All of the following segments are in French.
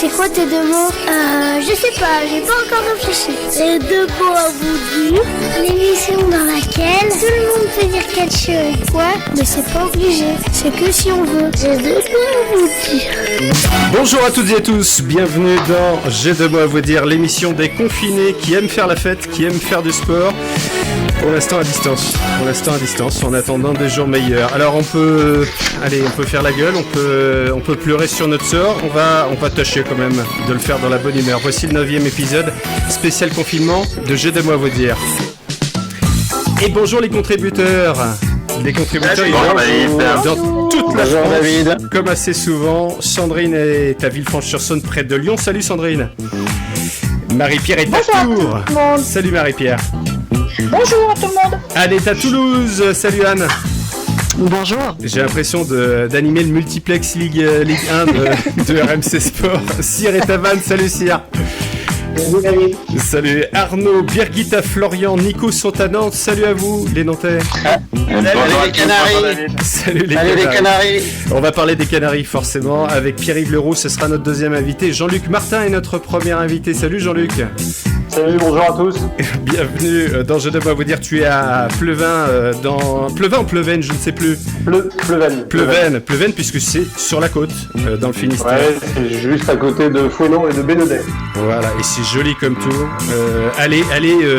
C'est quoi tes deux mots? Je sais pas, j'ai pas encore réfléchi. C'est deux mots à vous dire. L'émission dans laquelle tout le monde peut dire quelque chose. Ouais, mais c'est pas obligé. C'est que si on veut. J'ai deux mots à vous dire. Bonjour à toutes et à tous, bienvenue dans J'ai deux mots à vous dire, l'émission des confinés qui aiment faire la fête, qui aiment faire du sport. Pour l'instant à distance, en attendant des jours meilleurs. Alors on peut faire la gueule, on peut pleurer sur notre sort, on va tâcher quand même de le faire dans la bonne humeur. Voici le 9e épisode, spécial confinement de J'ai deux mots à vous dire. Et bonjour les contributeurs. Les contributeurs, ils sont dans toute la France, David. Comme assez souvent. Sandrine est à Villefranche-sur-Saône, près de Lyon. Salut Sandrine. Marie-Pierre est à Tours. Salut Marie-Pierre. Bonjour à tout le monde. Anne est à Toulouse. Salut Anne. Bonjour. J'ai l'impression d'animer le multiplex Ligue 1 de RMC Sport. Cyr est à Vannes. Salut Cyr. Salut David. Salut Arnaud, Birgitta, Florian, Nico sont à Nantes. Salut à vous les Nantais. Salut les Canaries. Salut les Canaries. On va parler des Canaries forcément avec Pierre-Yves Leroux, ce sera notre deuxième invité. Jean-Luc Martin est notre premier invité. Salut Jean-Luc. Salut, bonjour à tous. Bienvenue dans Je dois vous dire, tu es à Pleven, Pleven ou Pleven, je ne sais plus. Pleven, puisque c'est sur la côte, dans le Finistère. Ouais, c'est juste à côté de Fouesnant et de Bénodet. Voilà, et c'est joli comme tout. Allez,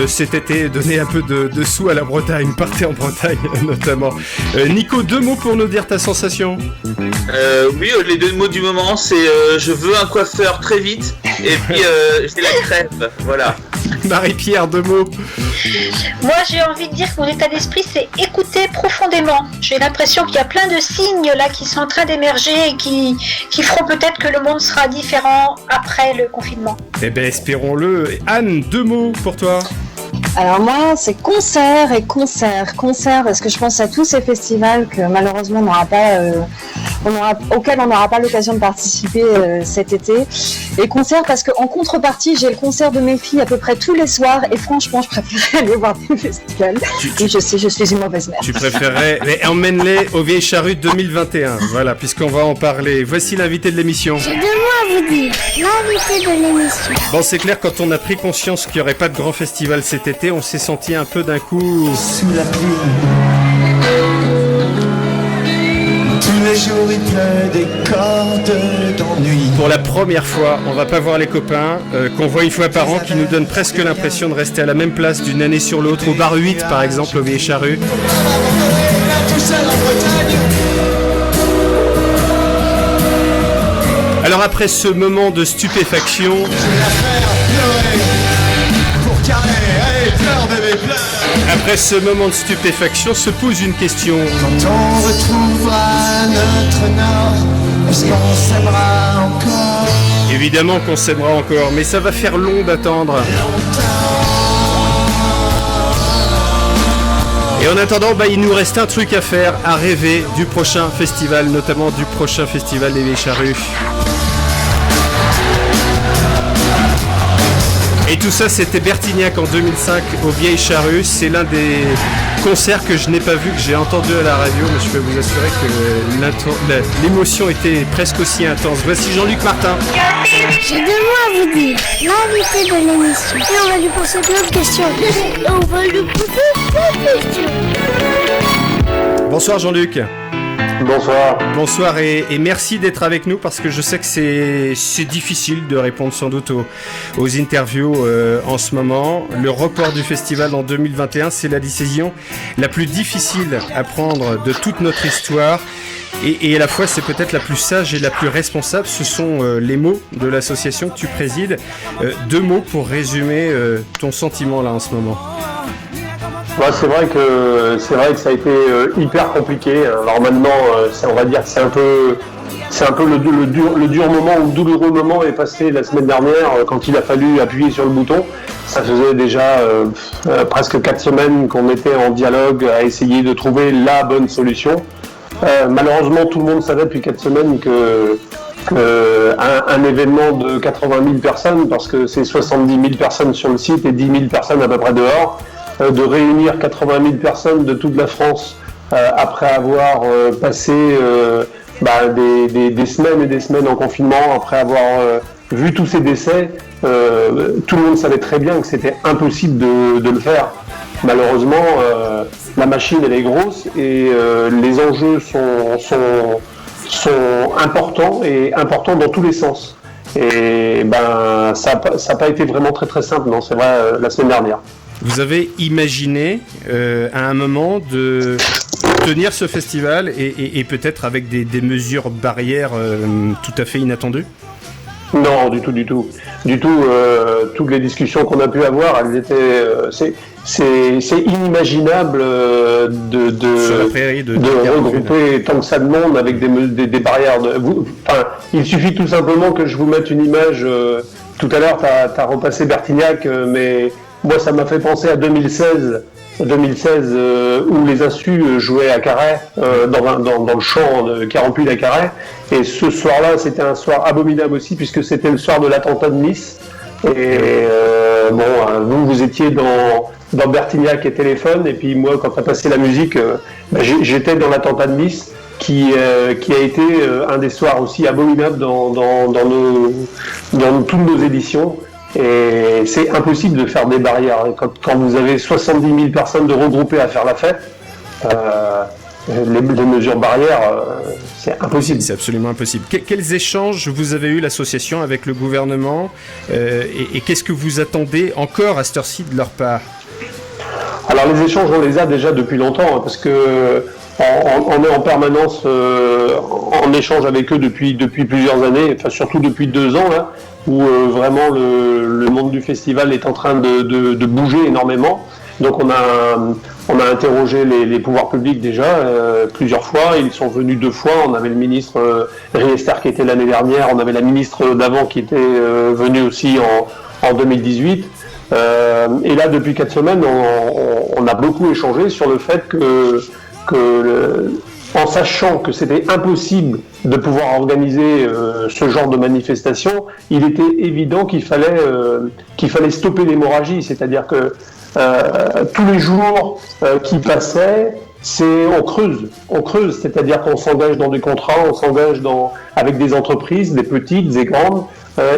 cet été, donner un peu de sous à la Bretagne, partez en Bretagne notamment. Nico, 2 mots pour nous dire ta sensation. Oui, les 2 mots du moment, c'est je veux un coiffeur très vite, et puis j'ai la crève, voilà. Marie-Pierre, 2 mots. Moi, j'ai envie de dire que mon état d'esprit, c'est écouter profondément. J'ai l'impression qu'il y a plein de signes là qui sont en train d'émerger et qui feront peut-être que le monde sera différent après le confinement. Eh ben, espérons-le. Anne, 2 mots pour toi. Alors moi, c'est concert parce que je pense à tous ces festivals que malheureusement auxquels on n'aura pas l'occasion de participer cet été. Et concert parce qu'en contrepartie, j'ai le concert de mes filles à peu près tous les soirs et franchement, je préférerais aller voir des festivals. Et je sais, je suis une mauvaise mère. Tu préférerais, mais emmène-les au Vieilles Charrues 2021. Voilà, puisqu'on va en parler. Voici l'invité de l'émission. J'ai 2 mots à vous dire. L'invité de l'émission. Bon, c'est clair, quand on a pris conscience qu'il n'y aurait pas de grand festival cet été, on s'est senti un peu d'un coup sous la pluie. Tous les jours il pleut des cordes d'ennui. Pour la première fois, on va pas voir les copains qu'on voit une fois par an, qui nous donnent presque l'impression de rester à la même place d'une année sur l'autre, au bar 8 par exemple, au Vieilles Charrues. Alors après ce moment de stupéfaction, après ce moment de stupéfaction se pose une question. Quand on retrouvera notre nord, est-ce qu'on s'aimera encore? Évidemment qu'on s'aimera encore, mais ça va faire long d'attendre. Et en attendant, il nous reste un truc à faire, à rêver du prochain festival, notamment du prochain festival des Vieilles Charrues. Et tout ça, c'était Bertignac en 2005 au Vieilles Charrues. C'est l'un des concerts que je n'ai pas vu, que j'ai entendu à la radio, mais je peux vous assurer que l'émotion était presque aussi intense. Voici Jean-Luc Martin. J'ai 2 mots à vous dire. L'invité de l'émission. Et on va lui poser plein de questions. Bonsoir Jean-Luc. Bonsoir et merci d'être avec nous parce que je sais que c'est difficile de répondre sans doute aux interviews en ce moment. Le report du festival en 2021, c'est la décision la plus difficile à prendre de toute notre histoire et à la fois c'est peut-être la plus sage et la plus responsable. Ce sont les mots de l'association que tu présides. 2 mots pour résumer ton sentiment là en ce moment. Ouais, c'est vrai que ça a été hyper compliqué. Alors maintenant, on va dire que c'est un peu le dur moment ou le douloureux moment est passé la semaine dernière quand il a fallu appuyer sur le bouton. Ça faisait déjà presque 4 semaines qu'on était en dialogue à essayer de trouver la bonne solution. Malheureusement, tout le monde savait depuis 4 semaines qu'un événement de 80 000 personnes, parce que c'est 70 000 personnes sur le site et 10 000 personnes à peu près dehors, de réunir 80 000 personnes de toute la France après avoir passé des semaines et des semaines en confinement, après avoir vu tous ces décès, tout le monde savait très bien que c'était impossible de le faire. Malheureusement, la machine elle est grosse et les enjeux sont importants et importants dans tous les sens. Et ben ça n'a pas été vraiment très très simple, non, c'est vrai, la semaine dernière. Vous avez imaginé à un moment de tenir ce festival et peut-être avec des mesures barrières tout à fait inattendues ? Non, du tout. Toutes les discussions qu'on a pu avoir, elles étaient, c'est inimaginable Sur la prairie de regrouper tant que ça de monde avec des barrières. Il suffit tout simplement que je vous mette une image. Tout à l'heure, t'as repassé Bertignac, mais moi, ça m'a fait penser à 2016 où les Assus jouaient à Carhaix, dans le champ de Carampuile à Carhaix. Et ce soir-là, c'était un soir abominable aussi, puisque c'était le soir de l'attentat de Nice. Et vous étiez dans Bertignac et Téléphone, et puis moi, quand t'as passé la musique, j'étais dans l'attentat de Nice, qui a été un des soirs aussi abominables dans toutes nos éditions. Et c'est impossible de faire des barrières. Quand vous avez 70 000 personnes de regroupées à faire la fête, les mesures barrières, c'est impossible. C'est absolument impossible. Quels échanges vous avez eu l'association avec le gouvernement et qu'est-ce que vous attendez encore à cette heure-ci de leur part ? Alors les échanges, on les a déjà depuis longtemps, parce que on est en permanence en échange avec eux depuis plusieurs années, enfin surtout depuis 2 ans là, où vraiment le monde du festival est en train de bouger énormément. Donc on a interrogé les pouvoirs publics déjà plusieurs fois. Ils sont venus 2 fois. On avait le ministre Riester qui était l'année dernière. On avait la ministre d'avant qui était venue aussi en 2018. Et là, depuis 4 semaines, on a beaucoup échangé sur le fait en sachant que c'était impossible de pouvoir organiser ce genre de manifestation, il était évident qu'il fallait stopper l'hémorragie. C'est-à-dire que tous les jours qui passaient, on creuse, c'est-à-dire qu'on s'engage dans des contrats, on s'engage avec des entreprises, des petites, des grandes,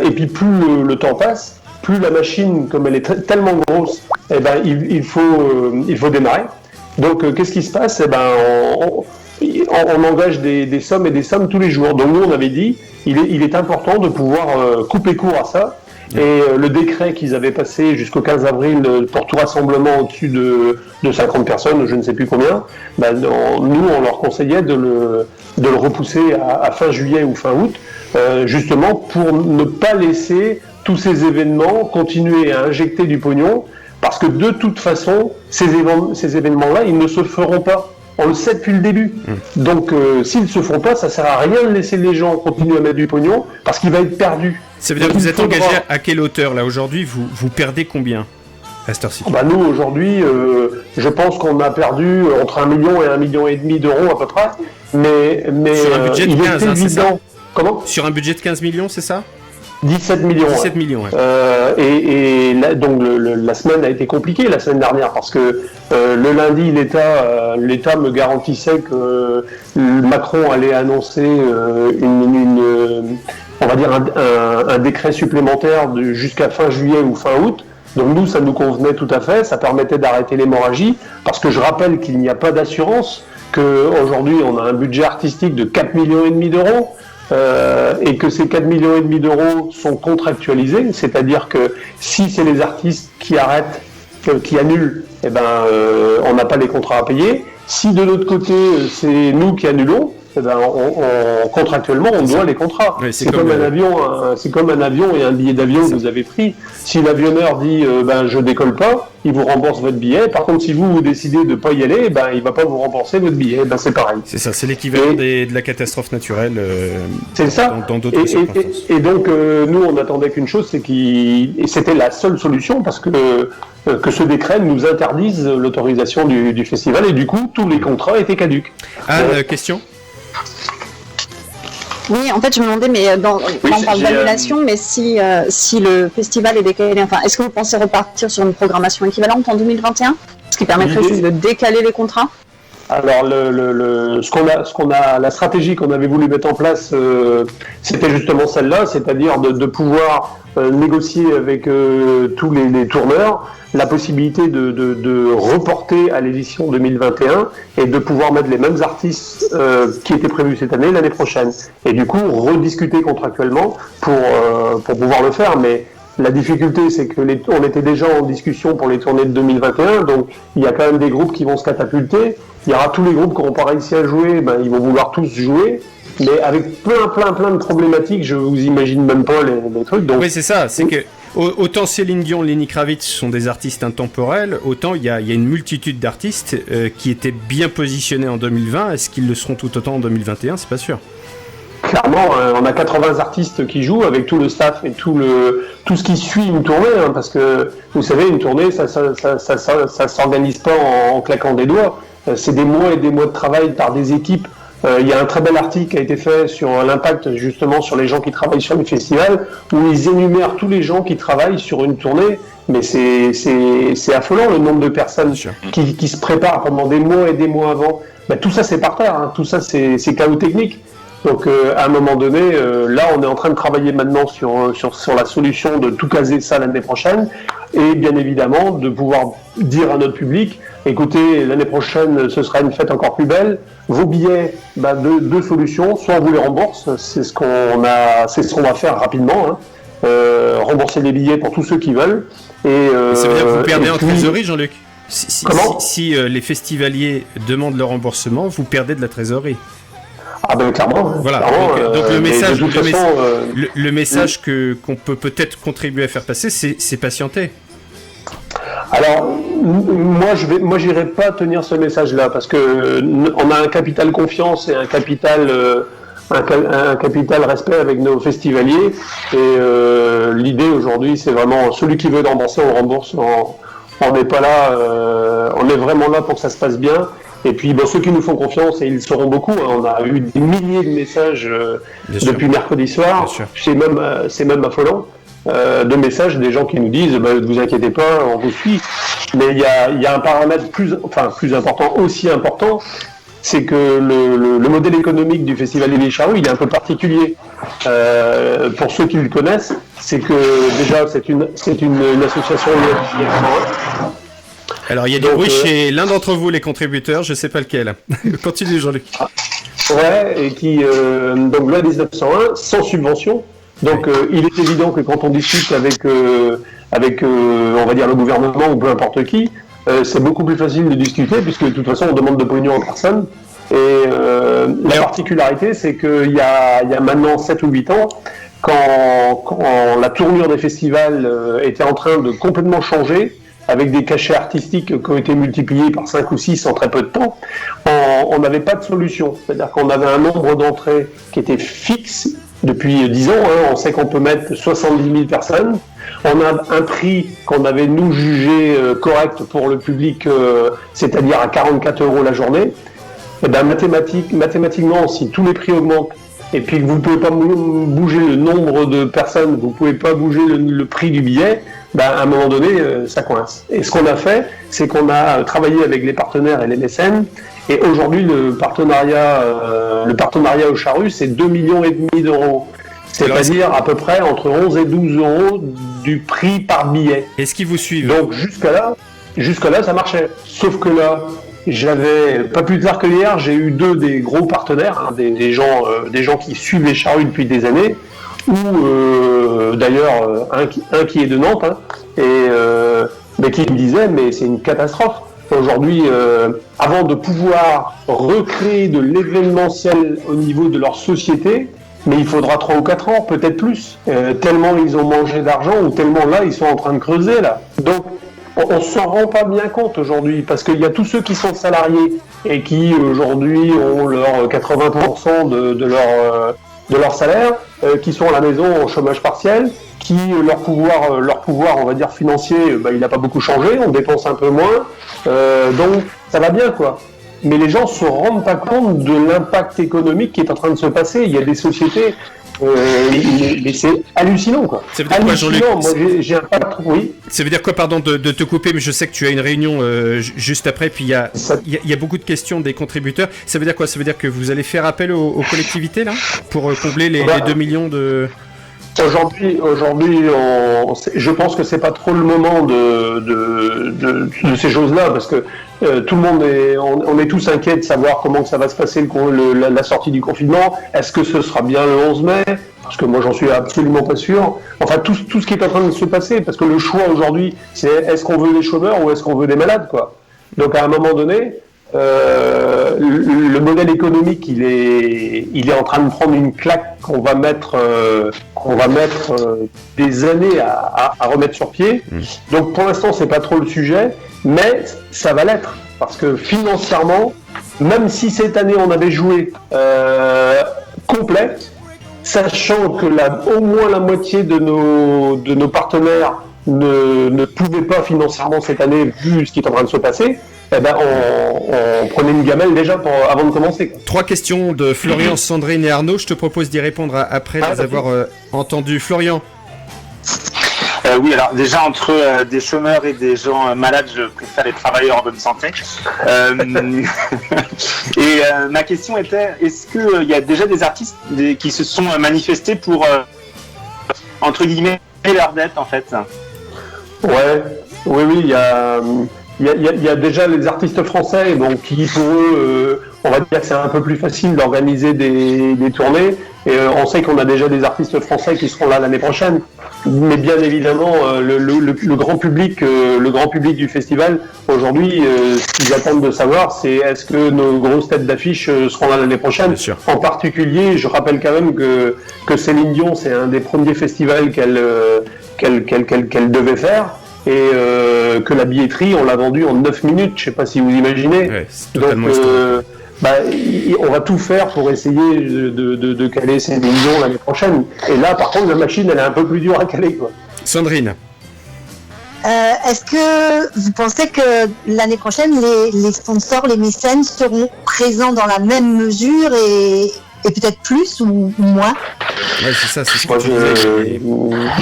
et puis plus le temps passe, plus la machine, comme elle est tellement grosse, il faut démarrer. Donc qu'est-ce qui se passe ? On engage des sommes et des sommes tous les jours. Donc nous on avait dit, il est important de pouvoir couper court à ça. Et le décret qu'ils avaient passé jusqu'au 15 avril pour tout rassemblement au-dessus de 50 personnes, je ne sais plus combien, nous on leur conseillait de le repousser à fin juillet ou fin août, justement pour ne pas laisser tous ces événements continuer à injecter du pognon, parce que de toute façon, ces événements-là, ils ne se feront pas. On le sait depuis le début. Donc, s'ils ne se font pas, ça ne sert à rien de laisser les gens continuer à mettre du pognon, parce qu'il va être perdu. Ça veut dire que vous êtes engagé à quelle hauteur, là, aujourd'hui ? Vous perdez combien à cette heure-ci ? Nous, aujourd'hui, je pense qu'on a perdu entre 1 million et 1,5 million d'euros à peu près. Mais sur un budget de 15, c'est ça ? Comment ? Sur un budget de 15 millions, c'est ça ? 17 millions. 17 millions, ouais. Et là, donc la semaine a été compliquée la semaine dernière parce que le lundi, l'État me garantissait que Macron allait annoncer on va dire un décret supplémentaire jusqu'à fin juillet ou fin août. Donc nous, ça nous convenait tout à fait, ça permettait d'arrêter l'hémorragie, parce que je rappelle qu'il n'y a pas d'assurance, qu'aujourd'hui on a un budget artistique de 4,5 millions d'euros. Et que ces 4,5 millions d'euros sont contractualisés, c'est-à-dire que si c'est les artistes qui arrêtent, qui annulent, on n'a pas les contrats à payer. Si de l'autre côté c'est nous qui annulons, contractuellement on doit les contrats. Oui, c'est comme un avion et un billet d'avion que vous avez pris. Si l'avionneur dit je décolle pas, il vous rembourse votre billet. Par contre, si vous décidez de pas y aller, il va pas vous rembourser votre billet. C'est pareil. C'est ça, c'est l'équivalent de la catastrophe naturelle. C'est ça. Dans d'autres circonstances. Et donc nous on attendait qu'une chose, et c'était la seule solution, parce que ce décret nous interdise l'autorisation du festival, et du coup tous les contrats étaient caducs. Question ? Oui, en fait, je me demandais, mais on parle d'annulation, mais si le festival est décalé, est-ce que vous pensez repartir sur une programmation équivalente en 2021 ? Ce qui permettrait juste de décaler les contrats ? Alors, la stratégie qu'on avait voulu mettre en place, c'était justement celle-là, c'est-à-dire de pouvoir négocier avec tous les tourneurs la possibilité de reporter à l'édition 2021 et de pouvoir mettre les mêmes artistes qui étaient prévus cette année l'année prochaine. Et du coup, rediscuter contractuellement pour pouvoir le faire. Mais la difficulté, c'est que on était déjà en discussion pour les tournées de 2021, donc il y a quand même des groupes qui vont se catapulter. Il y aura tous les groupes qui n'auront pas réussi à jouer, ils vont vouloir tous jouer. Mais avec plein de problématiques, je vous imagine même pas les trucs. Donc, oui, c'est ça, c'est que autant Céline Dion, Lenny Kravitz sont des artistes intemporels, autant il y a une multitude d'artistes qui étaient bien positionnés en 2020. Est-ce qu'ils le seront tout autant en 2021 ? C'est pas sûr. Clairement, on a 80 artistes qui jouent avec tout le staff et tout ce qui suit une tournée, parce que vous savez, une tournée, ça s'organise pas en claquant des doigts. C'est des mois et des mois de travail par des équipes. Il y a un très bel article qui a été fait sur l'impact justement sur les gens qui travaillent sur les festivals, où ils énumèrent tous les gens qui travaillent sur une tournée, mais c'est affolant le nombre de personnes qui se préparent pendant des mois et des mois avant. Tout ça c'est par terre, tout ça c'est chaos technique. Donc à un moment donné, là on est en train de travailler maintenant sur la solution de tout caser ça l'année prochaine, et bien évidemment de pouvoir dire à notre public, écoutez, l'année prochaine ce sera une fête encore plus belle, vos billets, deux solutions, soit on vous les rembourse, c'est ce qu'on va faire rapidement, rembourser les billets pour tous ceux qui veulent. Et ça veut dire que vous perdez en trésorerie, Jean-Luc ? Comment ? Si les festivaliers demandent le remboursement, vous perdez de la trésorerie. Ah clairement. Voilà. Clairement, donc le message oui. qu'on peut peut-être contribuer à faire passer, c'est patienter. Alors moi j'irai pas tenir ce message-là parce que on a un capital confiance et un capital respect avec nos festivaliers, et l'idée aujourd'hui c'est vraiment celui qui veut rembourser, on rembourse. On n'est pas là, on est vraiment là pour que ça se passe bien. Et puis ceux qui nous font confiance, et ils le seront beaucoup, on a eu des milliers de messages depuis mercredi soir, c'est même affolant, de messages des gens qui nous disent ne vous inquiétez pas, on vous suit. Mais il y a un paramètre plus important, aussi important, c'est que le modèle économique du Festival des Charrues, il est un peu particulier. Pour ceux qui le connaissent, c'est que déjà c'est une association liée. Alors il y a du bruit chez l'un d'entre vous, les contributeurs, je sais pas lequel. Continue, Jean-Luc. Ouais, et qui donc loi 1901 sans subvention. Donc il est évident que quand on discute avec on va dire le gouvernement ou peu importe qui, c'est beaucoup plus facile de discuter puisque de toute façon on demande de pognon en personne. Et la particularité, c'est qu'il y a maintenant 7 ou 8 ans, quand la tournure des festivals était en train de complètement changer, avec des cachets artistiques qui ont été multipliés par 5 ou 6 en très peu de temps, on n'avait pas de solution. C'est-à-dire qu'on avait un nombre d'entrées qui était fixe depuis 10 ans. On sait qu'on peut mettre 70 000 personnes. On a un prix qu'on avait, nous, jugé correct pour le public, c'est-à-dire à 44 € la journée. Et mathématiquement, si tous les prix augmentent, et puis que vous ne pouvez pas bouger le nombre de personnes, vous ne pouvez pas bouger le prix du billet, à un moment donné, ça coince. Et ce qu'on a fait, c'est qu'on a travaillé avec les partenaires et les mécènes, et aujourd'hui, le partenariat au Charrues, c'est 2,5 millions d'euros. C'est-à-dire à peu près entre 11 et 12 € du prix par billet. Est-ce qu'ils vous suivent ? Donc jusque là, ça marchait. Sauf que là, j'avais, pas plus tard que hier, j'ai eu 2 des gros partenaires, des gens qui suivent les Charrues depuis des années, ou d'ailleurs un qui est de Nantes, mais qui me disait mais c'est une catastrophe. Aujourd'hui, avant de pouvoir recréer de l'événementiel au niveau de leur société, mais il faudra 3 ou 4 ans, peut-être plus, tellement ils ont mangé d'argent ou tellement là ils sont en train de creuser là. Donc on ne s'en rend pas bien compte aujourd'hui, parce qu'il y a tous ceux qui sont salariés et qui aujourd'hui ont leur 80% de leur salaire, qui sont à la maison en chômage partiel, qui leur pouvoir on va dire financier, il n'a pas beaucoup changé, on dépense un peu moins, donc ça va bien quoi. Mais les gens se rendent pas compte de l'impact économique qui est en train de se passer. Il y a des sociétés, mais c'est hallucinant, quoi. Ça veut dire quoi, Jean-Luc ? Hallucinant. Moi, j'ai un patron, oui. Ça veut dire quoi, pardon de te couper, mais je sais que tu as une réunion juste après, puis il y a beaucoup de questions des contributeurs. Ça veut dire quoi ? Ça veut dire que vous allez faire appel aux collectivités, là, pour combler les 2 millions de... Aujourd'hui, je pense que c'est pas trop le moment de ces choses-là, parce que tout le monde on est tous inquiets de savoir comment que ça va se passer la sortie du confinement. Est-ce que ce sera bien le 11 mai ? Parce que moi, j'en suis absolument pas sûr. Enfin, tout ce qui est en train de se passer, parce que le choix aujourd'hui, c'est est-ce qu'on veut des chômeurs ou est-ce qu'on veut des malades, quoi. Donc, à un moment donné, le modèle économique, il est en train de prendre une claque qu'on va mettre des années à remettre sur pied. Donc pour l'instant, c'est pas trop le sujet, mais ça va l'être, parce que financièrement, même si cette année on avait joué complet, sachant que au moins la moitié de nos partenaires ne pouvaient pas financièrement cette année, vu ce qui est en train de se passer, eh ben on prenait une gamelle déjà avant de commencer. 3 questions de Florian, Sandrine et Arnaud. Je te propose d'y répondre après les avoir entendus. Florian. Oui, alors déjà entre des chômeurs et des gens malades, je préfère les travailleurs en bonne santé. Et ma question était, est-ce qu'il y a déjà des artistes qui se sont manifestés pour, entre guillemets, leur dette en fait ? Oui, il y a déjà les artistes français, donc qui pour eux, on va dire que c'est un peu plus facile d'organiser des tournées. Et on sait qu'on a déjà des artistes français qui seront là l'année prochaine. Mais bien évidemment, le grand public du festival aujourd'hui, ce qu'ils attendent de savoir, c'est est-ce que nos grosses têtes d'affiche seront là l'année prochaine. Bien sûr. En particulier, je rappelle quand même que Céline Dion, c'est un des premiers festivals qu'elle devait faire. Et que la billetterie, on l'a vendue en 9 minutes, je sais pas si vous imaginez. Ouais, c'est totalement on va tout faire pour essayer de caler ces millions l'année prochaine. Et là, par contre, la machine, elle est un peu plus dure à caler, quoi. Sandrine. Est-ce que vous pensez que l'année prochaine, les sponsors, les mécènes seront présents dans la même mesure et peut-être plus ou moins ? Ouais, c'est ça, c'est ce que Moi, tu disais.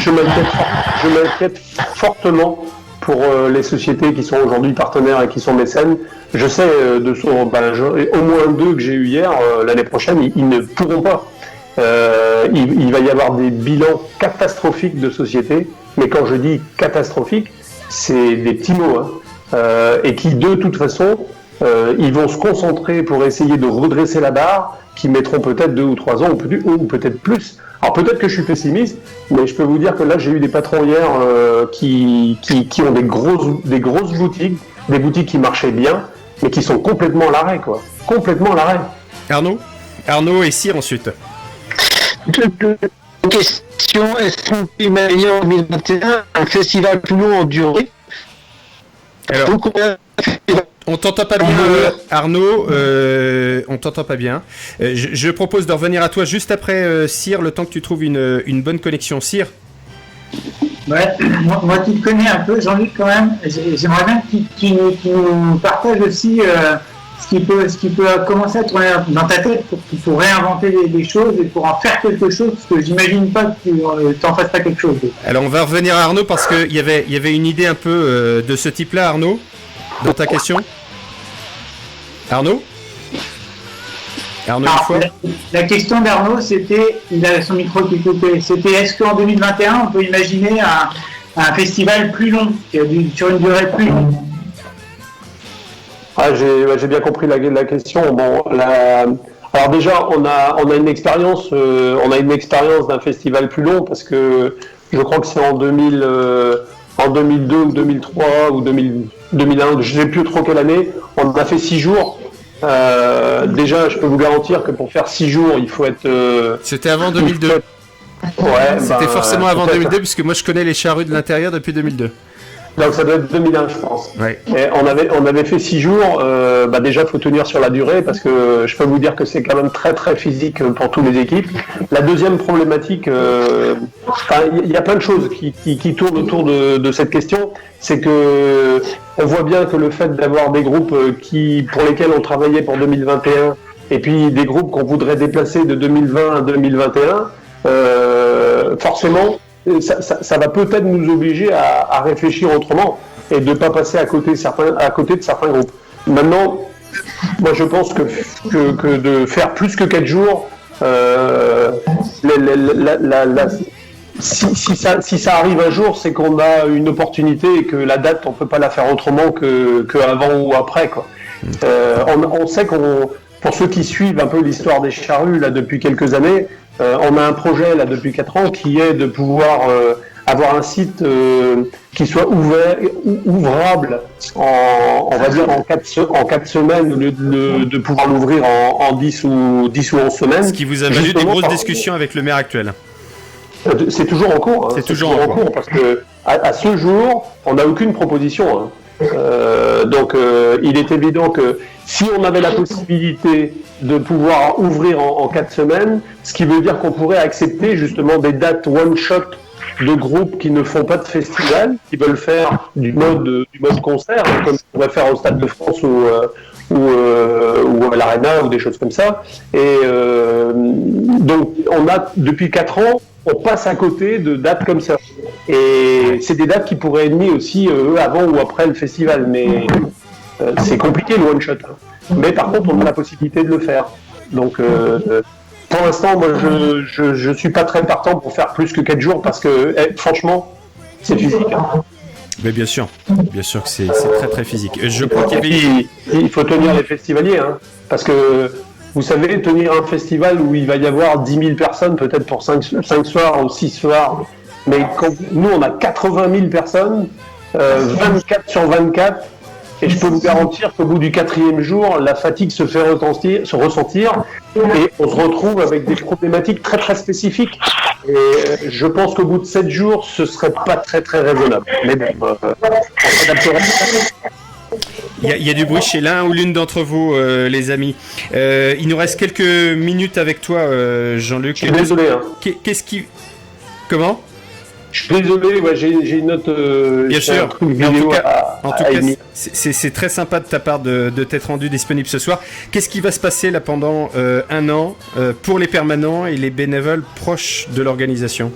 je m'inquiète fortement pour les sociétés qui sont aujourd'hui partenaires et qui sont mécènes. Je sais au moins 2 que j'ai eu hier, l'année prochaine, ils ne pourront pas. Il va y avoir des bilans catastrophiques de sociétés, mais quand je dis catastrophiques, c'est des petits mots, et qui de toute façon, ils vont se concentrer pour essayer de redresser la barre, qui mettront peut-être 2 ou 3 ans, ou peut-être plus. Alors peut-être que je suis pessimiste, mais je peux vous dire que là j'ai eu des patrons hier qui ont des grosses boutiques, des boutiques qui marchaient bien, mais qui sont complètement à l'arrêt, quoi. Complètement à l'arrêt. Arnaud et Cyr ensuite. Deux questions. Est-ce qu'on peut imaginer en 2021 un festival plus long en durée ? Alors, on t'entend pas bien, Arnaud. On t'entend pas bien. Je propose de revenir à toi juste après, Cyr, le temps que tu trouves une bonne connexion. Cyr. Ouais, moi qui te connais un peu, Jean-Luc, quand même, j'aimerais bien qu'il nous partage aussi ce qui peut commencer à tourner dans ta tête pour réinventer des choses et pour en faire quelque chose, parce que j'imagine pas que tu t'en fasses pas quelque chose. Alors on va revenir à Arnaud parce qu'il y avait une idée un peu de ce type-là, Arnaud, dans ta question. Arnaud, la question d'Arnaud, c'était, il a son micro qui coupait, c'était est-ce qu'en 2021 on peut imaginer un festival plus long, sur une durée plus longue? J'ai bien compris la question. Bon, alors déjà, on a une expérience d'un festival plus long, parce que je crois que c'est en 2002 ou 2003 ou 2001, je ne sais plus trop quelle année, on a fait 6 jours. Déjà, je peux vous garantir que pour faire 6 jours, il faut être... C'était avant 2002. C'était forcément avant 2002, puisque moi je connais les charrues de l'intérieur depuis 2002. Donc ça doit être 2001, je pense. Ouais. Et on avait fait 6 jours. Déjà, il faut tenir sur la durée, parce que je peux vous dire que c'est quand même très très physique pour toutes les équipes. La deuxième problématique, il y a plein de choses qui tournent autour de cette question. C'est que on voit bien que le fait d'avoir des groupes pour lesquels on travaillait pour 2021, et puis des groupes qu'on voudrait déplacer de 2020 à 2021, forcément, ça va peut-être nous obliger à réfléchir autrement et de ne pas passer à côté de certains groupes. Maintenant, moi je pense que de faire plus que 4 jours, si ça arrive un jour, c'est qu'on a une opportunité et que la date, on ne peut pas la faire autrement qu'avant ou après, quoi. On sait pour ceux qui suivent un peu l'histoire des charrues là, depuis quelques années, on a un projet là, depuis 4 ans qui est de pouvoir avoir un site qui soit ouvrable on va dire en 4 semaines au lieu de pouvoir l'ouvrir en 10 ou 11 semaines. Ce qui vous a valu des grosses discussions avec le maire actuel. C'est toujours en cours. C'est toujours en cours parce que à ce jour, on n'a aucune proposition. Donc, il est évident que si on avait la possibilité de pouvoir ouvrir en 4 semaines, ce qui veut dire qu'on pourrait accepter justement des dates one-shot de groupes qui ne font pas de festival, qui veulent faire du mode concert, comme on pourrait faire au Stade de France ou à l'Arena ou des choses comme ça. Et donc, on a depuis 4 ans, on passe à côté de dates comme ça. Et c'est des dates qui pourraient être mises aussi avant ou après le festival, mais c'est compliqué le one-shot. Mais par contre, on a la possibilité de le faire. Donc, pour l'instant, moi, je suis pas très partant pour faire plus que 4 jours parce que, franchement, c'est physique. Mais bien sûr que c'est très très physique. Je crois il faut tenir les festivaliers, parce que vous savez, tenir un festival où il va y avoir 10 000 personnes, peut-être pour 5 soirs ou 6 soirs, mais nous on a 80 000 personnes, 24 sur 24, et je peux vous garantir qu'au bout du 4e jour, la fatigue se fait ressentir, et on se retrouve avec des problématiques très très spécifiques. Et je pense qu'au bout de 7 jours, ce serait pas très très raisonnable. Mais bon, on s'adaptera. Il y a du bruit chez l'un ou l'une d'entre vous, les amis. Il nous reste quelques minutes avec toi, Jean-Luc. Je suis désolé. Qu'est-ce qui... Comment ? Je suis désolé, j'ai une autre. Bien sûr. Mais en tout cas, c'est très sympa de ta part de t'être rendu disponible ce soir. Qu'est-ce qui va se passer là pendant 1 an pour les permanents et les bénévoles proches de l'organisation ?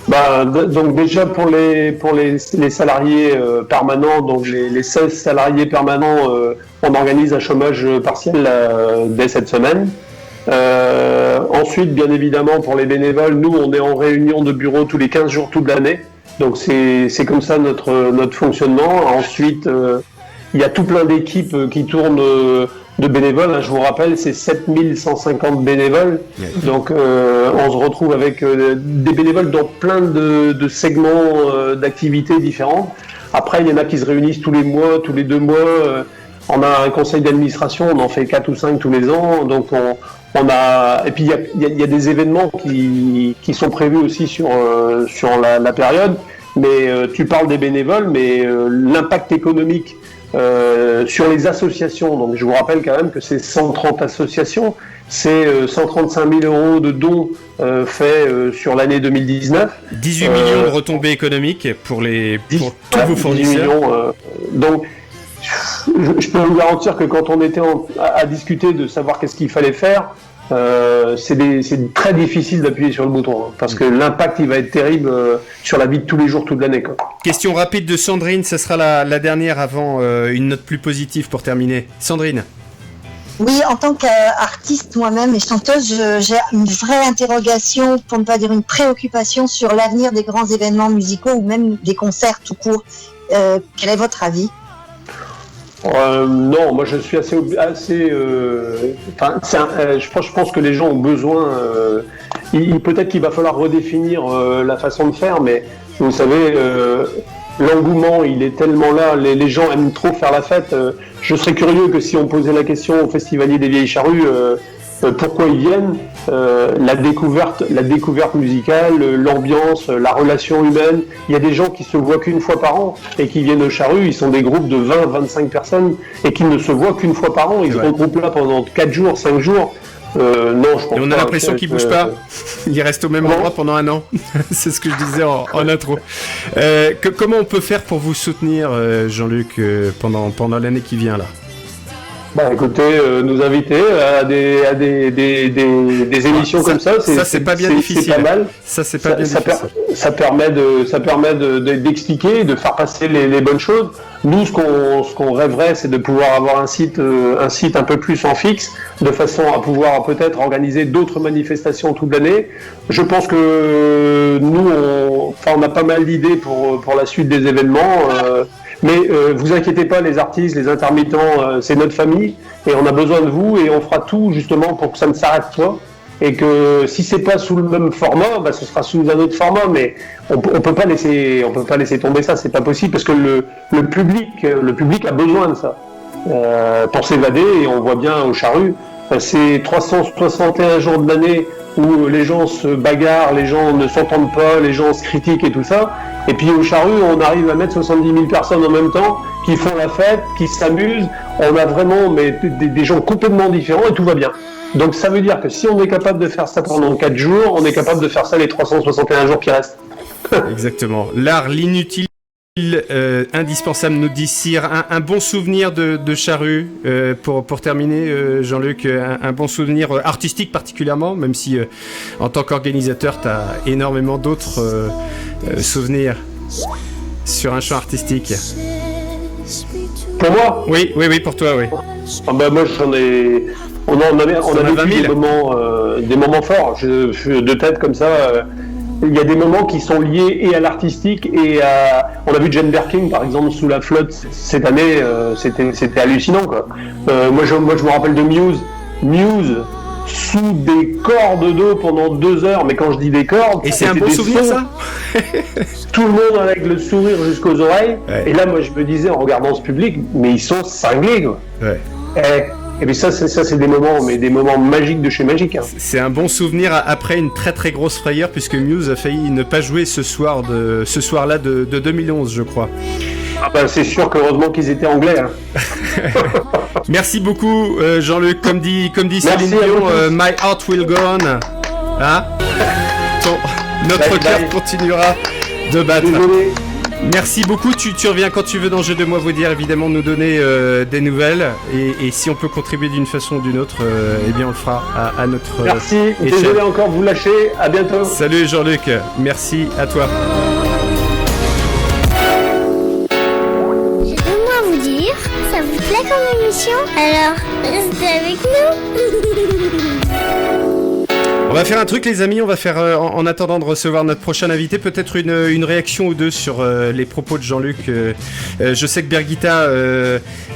Donc déjà pour les salariés permanents, donc les 16 salariés permanents, on organise un chômage partiel dès cette semaine. Ensuite, bien évidemment, pour les bénévoles, nous on est en réunion de bureau tous les 15 jours toute l'année. Donc c'est comme ça notre fonctionnement. Ensuite, il y a tout plein d'équipes qui tournent de bénévoles. Je vous rappelle, c'est 7150 bénévoles. Donc on se retrouve avec des bénévoles dans plein de segments d'activités différentes. Après, il y en a qui se réunissent tous les mois, tous les 2 mois. On a un conseil d'administration, on en fait 4 ou 5 tous les ans. Donc et puis il y a des événements qui sont prévus aussi sur la période. Mais tu parles des bénévoles, mais l'impact économique sur les associations, donc je vous rappelle quand même que c'est 130 associations, c'est 135 000 euros de dons faits sur l'année 2019. 18 millions de retombées économiques pour tous vos fournisseurs. Donc je peux vous garantir que quand on était à discuter de savoir qu'est-ce qu'il fallait faire, c'est très difficile d'appuyer sur le bouton, parce que l'impact il va être terrible sur la vie de tous les jours, toute l'année. Question rapide de Sandrine, ça sera la dernière avant une note plus positive pour terminer. Sandrine. Oui, en tant qu'artiste moi-même et chanteuse, j'ai une vraie interrogation, pour ne pas dire une préoccupation sur l'avenir des grands événements musicaux ou même des concerts tout court. Quel est votre avis ? Non, moi je suis assez je pense que les gens ont besoin. Peut-être qu'il va falloir redéfinir la façon de faire, mais vous savez, l'engouement il est tellement là, les gens aiment trop faire la fête. Je serais curieux que si on posait la question aux festivaliers des Vieilles Charrues, pourquoi ils viennent, la découverte musicale, l'ambiance, la relation humaine. Il y a des gens qui se voient qu'une fois par an et qui viennent aux Charrues, ils sont des groupes de 20-25 personnes et qui ne se voient qu'une fois par an. Ils se regroupent là pendant 4 jours, 5 jours. Non, je pense pas. Et on a l'impression qu'ils bougent pas. Ils restent au même endroit pendant 1 an. C'est ce que je disais en intro. Comment on peut faire pour vous soutenir, Jean-Luc, pendant l'année qui vient là ? Bah écoutez, nous inviter à des émissions comme ça, c'est pas bien difficile. C'est pas mal. C'est pas bien difficile. Ça permet d'expliquer, de faire passer les bonnes choses. Nous, ce qu'on rêverait, c'est de pouvoir avoir un site un peu plus en fixe, de façon à pouvoir peut-être organiser d'autres manifestations toute l'année. Je pense que nous, on a pas mal d'idées pour la suite des événements. Mais vous inquiétez pas, les artistes, les intermittents, c'est notre famille et on a besoin de vous et on fera tout justement pour que ça ne s'arrête pas et que si c'est pas sous le même format, bah, ce sera sous un autre format. Mais on peut pas laisser tomber ça, c'est pas possible parce que le public a besoin de ça pour s'évader et on voit bien au Charru, c'est 361 jours de l'année où les gens se bagarrent, les gens ne s'entendent pas, les gens se critiquent et tout ça. Et puis au Charru, on arrive à mettre 70 000 personnes en même temps, qui font la fête, qui s'amusent. On a vraiment des gens complètement différents et tout va bien. Donc ça veut dire que si on est capable de faire ça pendant 4 jours, on est capable de faire ça les 361 jours qui restent. Exactement. L'art, l'inutile. Indispensable, nous dit Cyr. Un bon souvenir de Charru pour terminer, Jean-Luc, un bon souvenir artistique particulièrement, même si en tant qu'organisateur tu as énormément d'autres souvenirs sur un champ artistique. Pour moi ? Oui, pour toi, oui. Ah bah moi j'en ai... On a vécu des moments forts, de tête comme ça. Il y a des moments qui sont liés et à l'artistique et à... On a vu Jane Birkin par exemple sous la flotte cette année, c'était hallucinant quoi. Moi je me rappelle de Muse sous des cordes d'eau pendant 2 heures, mais quand je dis des cordes... Et c'est un bon souvenir ça. Tout le monde avec le sourire jusqu'aux oreilles, ouais. Et là moi je me disais en regardant ce public, mais ils sont cinglés quoi. Ouais. Et puis ça c'est des moments magiques de chez Magique. Hein. C'est un bon souvenir après une très très grosse frayeur puisque Muse a failli ne pas jouer ce soir-là de 2011 je crois. Ah bah c'est sûr qu'heureusement qu'ils étaient anglais. Hein. Merci beaucoup Jean-Luc, comme dit Céline Dion, my heart will go on. Hein? Notre cœur continuera de battre. Désolé. Merci beaucoup, tu reviens quand tu veux dans Jeux de Moi Vous Dire, évidemment nous donner des nouvelles et si on peut contribuer d'une façon ou d'une autre, eh bien on le fera à notre Merci, échelle. Désolé encore de vous lâcher, à bientôt. Salut Jean-Luc, merci à toi. Jeux de Moi Vous Dire, ça vous plaît comme émission? Alors, restez avec nous. On va faire un truc les amis, on va faire en attendant de recevoir notre prochain invité peut-être une réaction ou deux sur les propos de Jean-Luc. Je sais que Birgitta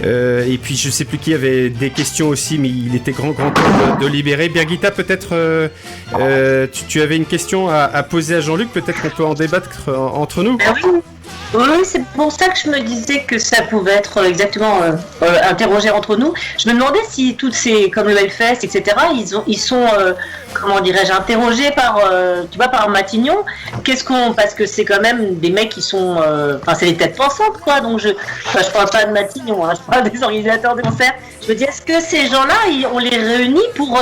et puis je sais plus qui avait des questions aussi, mais il était grand temps de libérer. Birgitta, peut-être tu avais une question à poser à Jean-Luc, peut-être qu'on peut en débattre entre nous. Oui, c'est pour ça que je me disais que ça pouvait être exactement interrogé entre nous. Je me demandais si toutes ces, comme le Hellfest, etc., ils sont, comment dirais-je, interrogés par Matignon. Parce que c'est quand même des mecs qui sont, c'est des têtes pensantes, quoi. Donc je parle pas de Matignon, hein, je parle des organisateurs de concerts. Je me dis, est-ce que ces gens-là, on les réunit pour,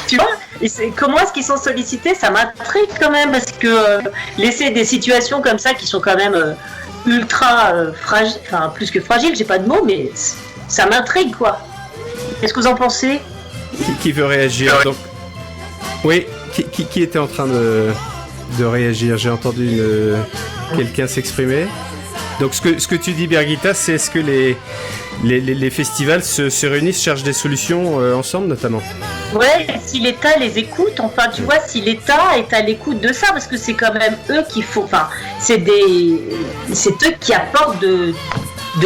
tu vois, comment est-ce qu'ils sont sollicités? Ça m'intrigue quand même, parce que laisser des situations comme ça qui sont quand même ultra fragiles, enfin plus que fragiles, j'ai pas de mots, mais ça m'intrigue quoi. Qu'est-ce que vous en pensez? Qui veut réagir? Donc, oui, qui était en train de réagir? J'ai entendu quelqu'un s'exprimer. Donc ce que tu dis Birgitta, c'est est-ce que les festivals se réunissent, cherchent des solutions ensemble notamment? Ouais, si l'État les écoute, enfin tu vois, si l'État est à l'écoute de ça, parce que c'est quand même eux qui font, enfin c'est eux qui apportent de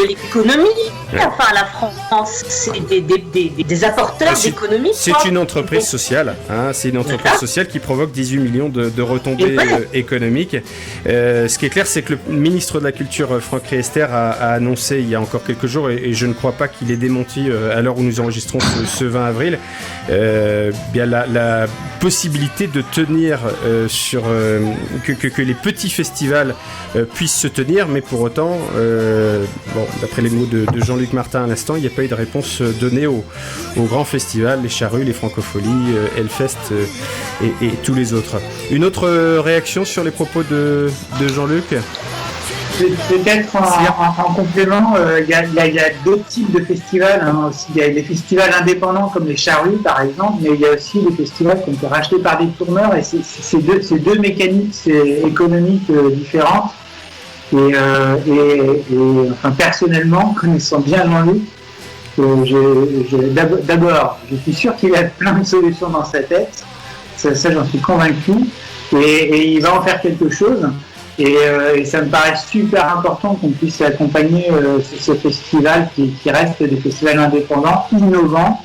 l'économie. Ouais. Enfin, la France, c'est des apporteurs d'économie. C'est une entreprise sociale. Hein, c'est une entreprise sociale qui provoque 18 millions de retombées économiques. Ce qui est clair, c'est que le ministre de la Culture, Franck Riester, a annoncé il y a encore quelques jours, et je ne crois pas qu'il ait démenti à l'heure où nous enregistrons ce 20 avril, bien la possibilité de tenir sur que les petits festivals puissent se tenir, mais pour autant, d'après les mots de Jean-Luc Martin à l'instant, il n'y a pas eu de réponse donnée aux grands festivals, les Charrues, les Francopholies, Hellfest et tous les autres. Une autre réaction sur les propos de Jean-Luc? peut-être en complément, il y a d'autres types de festivals. Hein, aussi. Il y a les festivals indépendants comme les Charrues par exemple, mais il y a aussi des festivals qui ont été rachetés par des tourneurs et c'est deux mécaniques économiques différentes. Et enfin, personnellement, connaissant bien Jean-Luc, d'abord, je suis sûr qu'il a plein de solutions dans sa tête. Ça j'en suis convaincu. Et il va en faire quelque chose. Et ça me paraît super important qu'on puisse accompagner ce festival qui reste des festivals indépendants, innovants.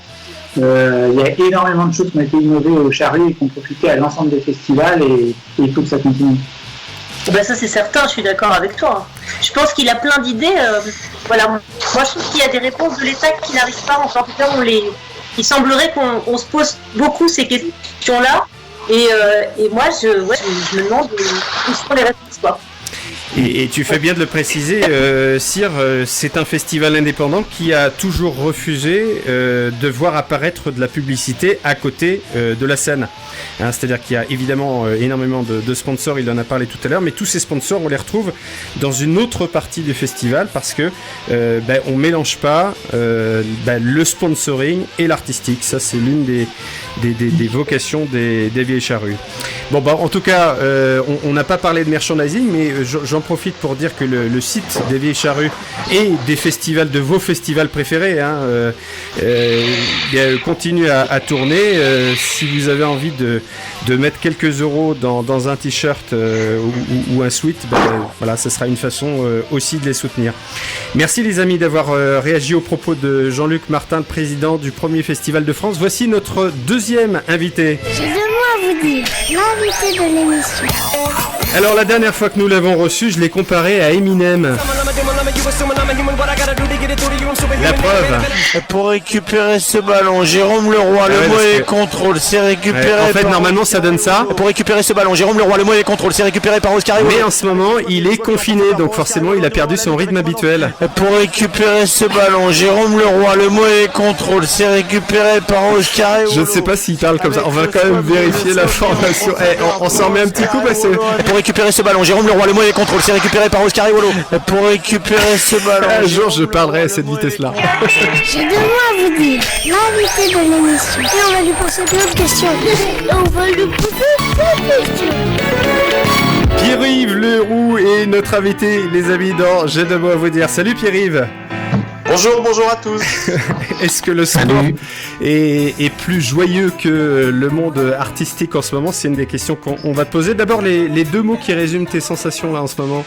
Il y a énormément de choses qui ont été innovées au Charlie et qui ont profité à l'ensemble des festivals et il faut que ça continue. Ben ça c'est certain, je suis d'accord avec toi. Je pense qu'il a plein d'idées. Voilà. Moi je trouve qu'il y a des réponses de l'État qui n'arrivent pas. Enfin, en tout cas, il semblerait qu'on se pose beaucoup ces questions-là. Et moi je me demande où sont les réponses, quoi. Et tu fais bien de le préciser, Cyr, c'est un festival indépendant qui a toujours refusé de voir apparaître de la publicité à côté de la scène. Hein, c'est-à-dire qu'il y a évidemment énormément de sponsors, il en a parlé tout à l'heure, mais tous ces sponsors, on les retrouve dans une autre partie du festival parce que on mélange pas le sponsoring et l'artistique. Ça, c'est l'une des vocations des Vieilles Charrues. Bon, en tout cas, on n'a pas parlé de merchandising, mais j'en profite pour dire que le site des Vieilles Charrues et des festivals, de vos festivals préférés, continue à tourner. Si vous avez envie de mettre quelques euros dans un t-shirt ou un sweat, voilà, ça sera une façon aussi de les soutenir. Merci les amis d'avoir réagi aux propos de Jean-Luc Martin, le président du premier festival de France. Voici notre deuxième invité. J'ai 2 mots à vous dire, l'invité de l'émission. Alors la dernière fois que nous l'avons reçu, je l'ai comparé à Eminem. La preuve. Pour récupérer ce ballon, Jérôme Leroy, le mot est contrôle, c'est récupéré. En fait, normalement, ça donne ça. Pour récupérer ce ballon, Jérôme Leroy, le mot est contrôle, c'est récupéré par Oscar. Mais en ce moment, il est confiné, donc forcément, il a perdu son rythme habituel. Pour récupérer ce ballon, Jérôme Leroy, le mot est contrôle, c'est récupéré par Oscar. Je ne sais pas s'il parle comme ça. On va quand même vérifier l'information. On s'en met un petit coup parce que... Pour récupérer ce ballon, Jérôme Leroy, le mot est contrôle, c'est récupéré par Oscar Iwolo. Pour récupérer ce ballon. Un jour, je parlerai à cette vitesse-là. J'ai 2 mots à vous dire, l'invité de l'émission. Et on va lui poser plein de questions. On va lui poser plein de questions. Pierre-Yves Leroux est notre invité, les amis, dans J'ai 2 mots à vous dire. Salut Pierre-Yves. Bonjour à tous. Est-ce que le sport est plus joyeux que le monde artistique en ce moment? C'est une des questions qu'on va te poser. D'abord, les 2 mots qui résument tes sensations là en ce moment.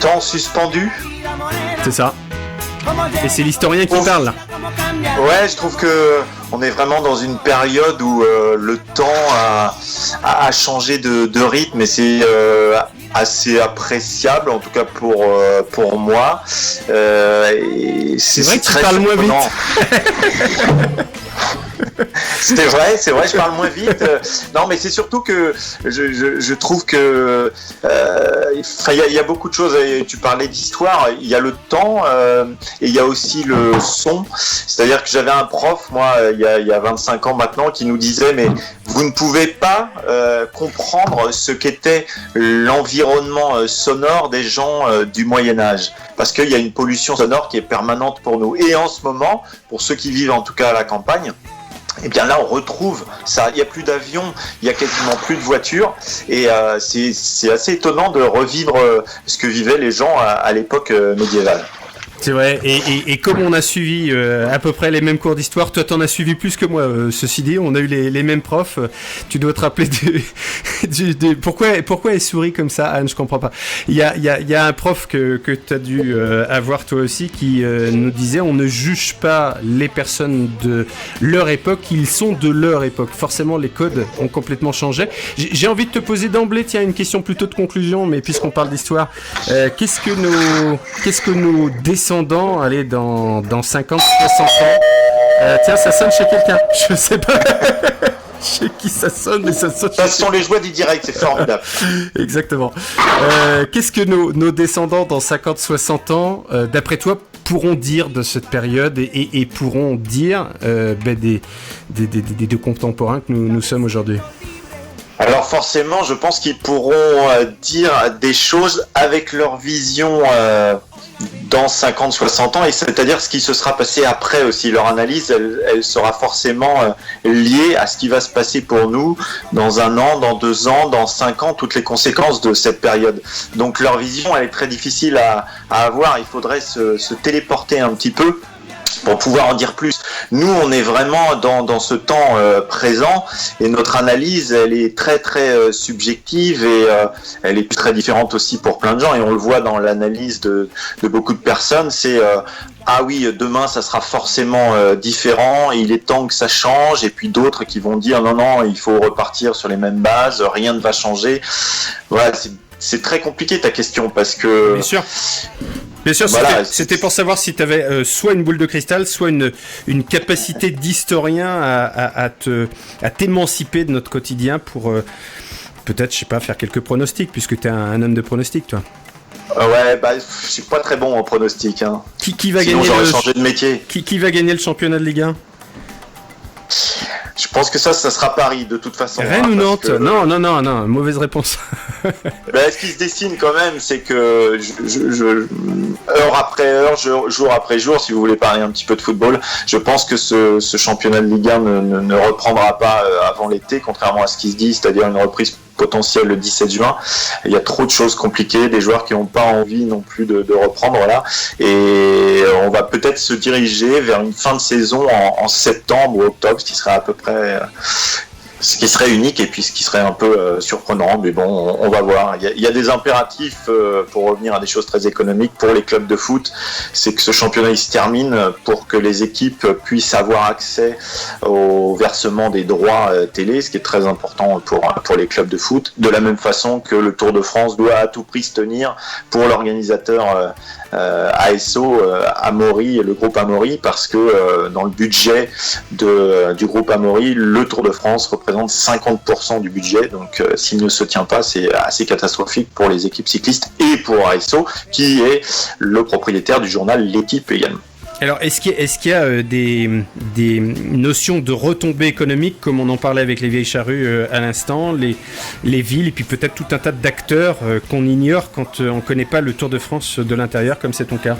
Temps suspendu. C'est ça. Et c'est l'historien qui parle là. Ouais, je trouve que on est vraiment dans une période où le temps a changé de rythme et c'est assez appréciable, en tout cas pour moi. C'est vrai que tu parles moins vite. C'est vrai, je parle moins vite. Non, mais c'est surtout que je trouve que il y a beaucoup de choses. Tu parlais d'histoire, il y a le temps et il y a aussi le son. C'est-à-dire que j'avais un prof, moi, il y a 25 ans maintenant, qui nous disait mais vous ne pouvez pas comprendre ce qu'était l'environnement sonore des gens du Moyen-Âge. Parce qu'il y a une pollution sonore qui est permanente pour nous. Et en ce moment, pour ceux qui vivent en tout cas à la campagne, et bien là on retrouve ça, il n'y a plus d'avions, il n'y a quasiment plus de voitures et c'est assez étonnant de revivre ce que vivaient les gens à l'époque médiévale. C'est vrai, et comme on a suivi à peu près les mêmes cours d'histoire, toi t'en as suivi plus que moi, ceci dit, on a eu les mêmes profs, tu dois te rappeler pourquoi elle sourit comme ça, Anne, je comprends pas. Il y a un prof que t'as dû avoir toi aussi qui nous disait on ne juge pas les personnes de leur époque, ils sont de leur époque. Forcément les codes ont complètement changé. J'ai envie de te poser d'emblée, tiens, une question plutôt de conclusion, mais puisqu'on parle d'histoire, qu'est-ce que nos descendants, allez, dans 50, 60 ans. Tiens, ça sonne chez quelqu'un. Je sais pas chez qui ça sonne, mais ça sonne. Ça sont les joies du direct, c'est formidable. Exactement. Qu'est-ce que nos descendants dans 50, 60 ans, d'après toi, pourront dire de cette période et pourront dire des contemporains que nous sommes aujourd'hui? Alors forcément, je pense qu'ils pourront dire des choses avec leur vision dans 50, 60 ans, et c'est-à-dire ce qui se sera passé après aussi. Leur analyse, elle sera forcément liée à ce qui va se passer pour nous dans 1 an, dans 2 ans, dans 5 ans, toutes les conséquences de cette période. Donc leur vision, elle est très difficile à avoir. Il faudrait se téléporter un petit peu pour pouvoir en dire plus. Nous, on est vraiment dans ce temps présent, et notre analyse, elle est très très subjective, et elle est très différente aussi pour plein de gens, et on le voit dans l'analyse de beaucoup de personnes. C'est ah oui, demain ça sera forcément différent, et il est temps que ça change, et puis d'autres qui vont dire non, il faut repartir sur les mêmes bases, rien ne va changer. Voilà, c'est très compliqué ta question, parce que... Bien sûr, voilà, c'était pour savoir si tu avais soit une boule de cristal, soit une capacité d'historien à t'émanciper de notre quotidien pour peut-être, je sais pas, faire quelques pronostics, puisque tu es un homme de pronostics, toi. Ouais, je suis pas très bon en pronostics. Hein. Qui va Sinon, gagner j'aurais changé de métier. Qui va gagner le championnat de Ligue 1 ? Je pense que ça sera Paris de toute façon. Rennes ou Nantes ? Non, mauvaise réponse. Ce qui se dessine quand même, c'est que heure après heure, jour après jour, si vous voulez parler un petit peu de football, je pense que ce championnat de Ligue 1 ne reprendra pas avant l'été, contrairement à ce qui se dit, c'est-à-dire une reprise potentielle le 17 juin. Il y a trop de choses compliquées, des joueurs qui n'ont pas envie non plus de reprendre là, et on va peut-être se diriger vers une fin de saison en septembre ou octobre, ce qui serait à peu près ce qui serait unique, et puis ce qui serait un peu surprenant, mais bon, on va voir. Il y a des impératifs, pour revenir à des choses très économiques pour les clubs de foot, c'est que ce championnat il se termine pour que les équipes puissent avoir accès au versement des droits télé, ce qui est très important pour les clubs de foot, de la même façon que le Tour de France doit à tout prix se tenir pour l'organisateur ASO, Amaury, le groupe Amaury, parce que dans le budget du groupe Amaury, le Tour de France représente 50% du budget, donc s'il ne se tient pas, c'est assez catastrophique pour les équipes cyclistes et pour ASO, qui est le propriétaire du journal L'Équipe également. Alors, est-ce qu'il y a des notions de retombées économiques, comme on en parlait avec les vieilles charrues à l'instant, les villes, et puis peut-être tout un tas d'acteurs qu'on ignore quand on ne connaît pas le Tour de France de l'intérieur, comme c'est ton cas ?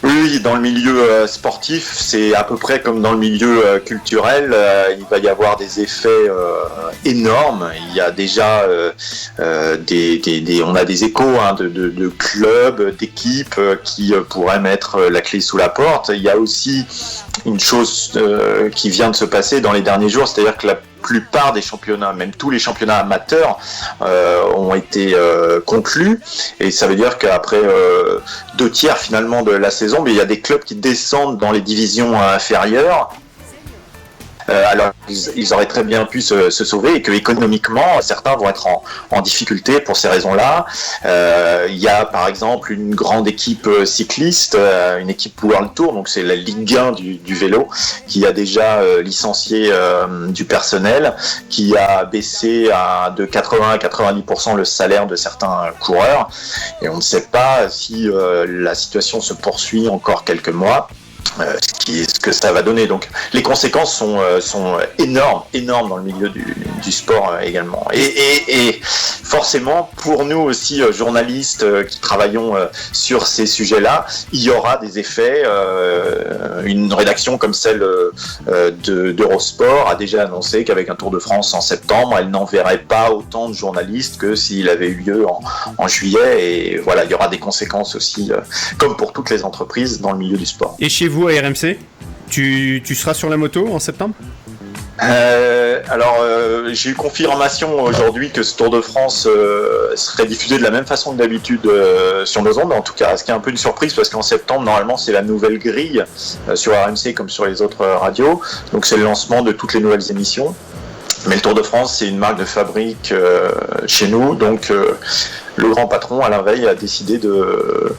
Oui, dans le milieu sportif, c'est à peu près comme dans le milieu culturel. Il va y avoir des effets énormes. Il y a déjà on a des échos de clubs, d'équipes qui pourraient mettre la clé sous la porte. Il y a aussi une chose qui vient de se passer dans les derniers jours, c'est-à-dire que la plupart des championnats, même tous les championnats amateurs, ont été conclus, et ça veut dire qu'après 2/3 finalement de la saison, mais il y a des clubs qui descendent dans les divisions inférieures. Alors ils auraient très bien pu se sauver, et que économiquement certains vont être en difficulté pour ces raisons-là. Il y a par exemple une grande équipe cycliste, une équipe World Tour, donc c'est la Ligue 1 du vélo, qui a déjà licencié du personnel, qui a baissé de 80 à 90% le salaire de certains coureurs, et on ne sait pas si la situation se poursuit encore quelques mois. Ce que ça va donner. Donc les conséquences sont énormes dans le milieu du sport également. Et forcément, pour nous aussi, journalistes qui travaillons sur ces sujets-là, il y aura des effets. Une rédaction comme celle d'Eurosport a déjà annoncé qu'avec un Tour de France en septembre, elle n'enverrait pas autant de journalistes que s'il avait eu lieu en juillet. Et voilà, il y aura des conséquences aussi, comme pour toutes les entreprises dans le milieu du sport. Et chez vous, à RMC, tu seras sur la moto en septembre ? J'ai eu confirmation aujourd'hui que ce Tour de France serait diffusé de la même façon que d'habitude sur nos ondes, en tout cas, ce qui est un peu une surprise, parce qu'en septembre, normalement, c'est la nouvelle grille sur RMC comme sur les autres radios, donc c'est le lancement de toutes les nouvelles émissions. Mais le Tour de France, c'est une marque de fabrique chez nous, donc le grand patron, Alain Veil, a décidé de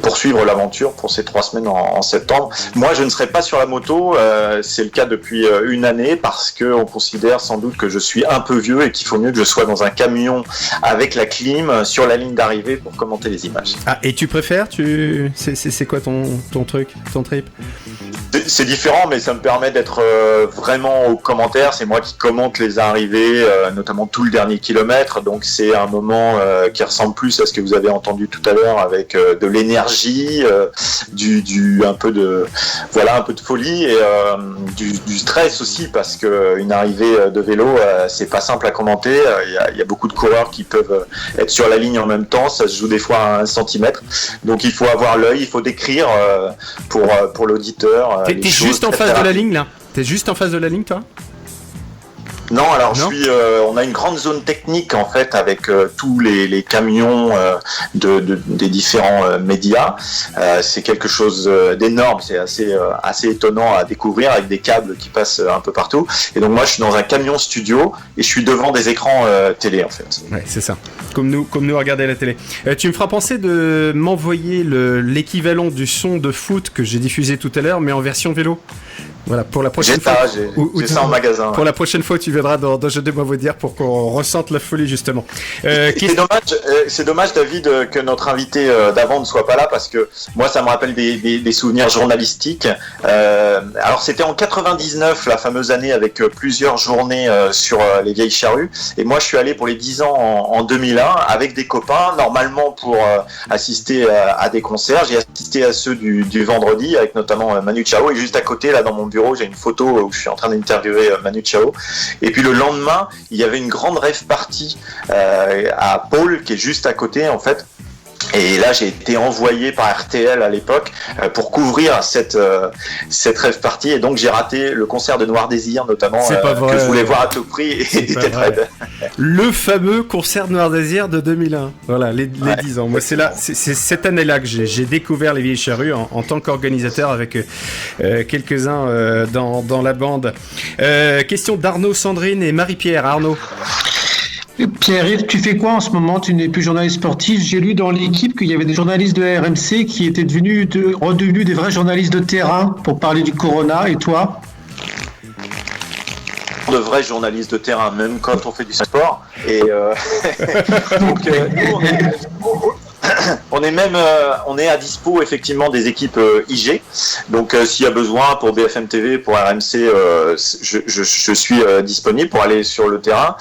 poursuivre l'aventure pour ces 3 semaines en septembre. Moi, je ne serai pas sur la moto, c'est le cas depuis une année, parce qu'on considère sans doute que je suis un peu vieux et qu'il faut mieux que je sois dans un camion avec la clim sur la ligne d'arrivée pour commenter les images. Ah, et tu préfères c'est quoi ton truc, ton trip? C'est différent, mais ça me permet d'être vraiment aux commentaires. C'est moi qui commente les arrivées, notamment tout le dernier kilomètre. Donc c'est un moment qui ressemble plus à ce que vous avez entendu tout à l'heure, avec de l'énergie, un peu de folie et du stress aussi, parce que une arrivée de vélo, c'est pas simple à commenter. Il y a beaucoup de coureurs qui peuvent être sur la ligne en même temps. Ça se joue des fois à 1 centimètre. Donc il faut avoir l'œil, il faut décrire pour l'auditeur. T'es juste en face de la ligne là? T'es juste en face de la ligne, toi? Non, alors on a une grande zone technique en fait avec tous les camions des différents médias. C'est quelque chose d'énorme, c'est assez étonnant à découvrir, avec des câbles qui passent un peu partout. Et donc moi je suis dans un camion studio et je suis devant des écrans télé en fait. Ouais, c'est ça. Comme nous à regarder la télé. Tu me feras penser de m'envoyer l'équivalent du son de foot que j'ai diffusé tout à l'heure, mais en version vélo. Voilà, pour la prochaine fois. J'ai ça en magasin. Pour la prochaine fois, tu viendras dans Je dois vous dire pour qu'on ressente la folie justement. C'est dommage, David, que notre invité d'avant ne soit pas là, parce que moi, ça me rappelle des souvenirs journalistiques. Alors, c'était en 99, la fameuse année avec plusieurs journées sur les vieilles charrues. Et moi, je suis allé pour les 10 ans en 2001 avec des copains, normalement pour assister à des concerts. J'ai assisté à ceux du vendredi avec notamment Manu Chao, et juste à côté, là, dans mon bureau, j'ai une photo où je suis en train d'interviewer Manu Chao. Et puis le lendemain, il y avait une grande rave party à Pôle, qui est juste à côté en fait. Et là, j'ai été envoyé par RTL à l'époque pour couvrir cette rave party, et donc j'ai raté le concert de Noir Désir notamment, que je voulais voir à tout prix, et était très bien. Le fameux concert de Noir Désir de 2001. Voilà, les 10 ans. Moi, c'est cette année-là que j'ai découvert les Vieilles Charrues en tant qu'organisateur avec quelques-uns dans la bande. Question d'Arnaud, Sandrine et Marie-Pierre. Arnaud. Pierre-Yves, tu fais quoi en ce moment? Tu n'es plus journaliste sportif. J'ai lu dans l'équipe qu'il y avait des journalistes de RMC qui étaient redevenus des vrais journalistes de terrain pour parler du corona. Et toi? De vrais journalistes de terrain, même quand on fait du sport. Et donc nous, on est à dispo effectivement des équipes IG. Donc s'il y a besoin pour BFM TV, pour RMC, je suis disponible pour aller sur le terrain.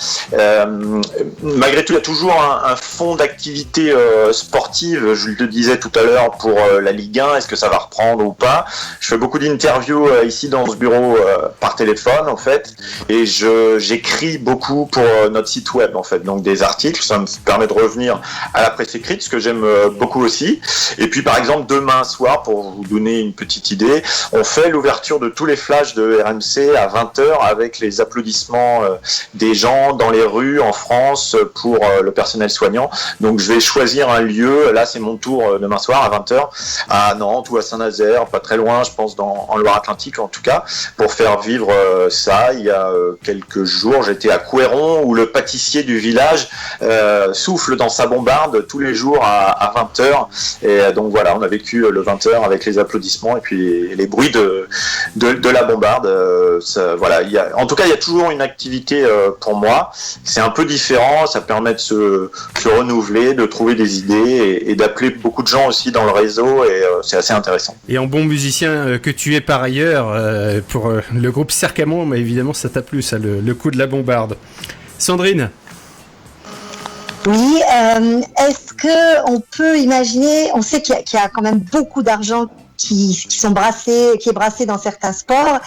Malgré tout, il y a toujours un fond d'activité sportive. Je le disais tout à l'heure pour la Ligue 1. Est-ce que ça va reprendre ou pas? Je fais beaucoup d'interviews ici dans ce bureau par téléphone en fait, et j'écris beaucoup pour notre site web en fait. Donc des articles, ça me permet de revenir à la presse écrite, ce que j'aime beaucoup aussi. Et puis par exemple demain soir, pour vous donner une petite idée, on fait l'ouverture de tous les flashs de RMC à 20h avec les applaudissements des gens dans les rues en France pour le personnel soignant. Donc je vais choisir un lieu, là c'est mon tour demain soir à 20h à Nantes ou à Saint-Nazaire, pas très loin je pense, en Loire-Atlantique en tout cas, pour faire vivre ça. Il y a quelques jours j'étais à Couéron, où le pâtissier du village souffle dans sa bombarde tous les jours à 20h, et donc voilà, on a vécu le 20h avec les applaudissements et puis les bruits de la bombarde. Voilà, en tout cas il y a toujours une activité pour moi, c'est un peu différent, ça permet de se renouveler, de trouver des idées et d'appeler beaucoup de gens aussi dans le réseau, et c'est assez intéressant. Et en bon musicien que tu es par ailleurs, pour le groupe Cercamont, mais évidemment ça t'a plu ça, le coup de la bombarde. Sandrine? Oui, est-ce que on peut imaginer, on sait qu'il y a quand même beaucoup d'argent qui est brassé dans certains sports,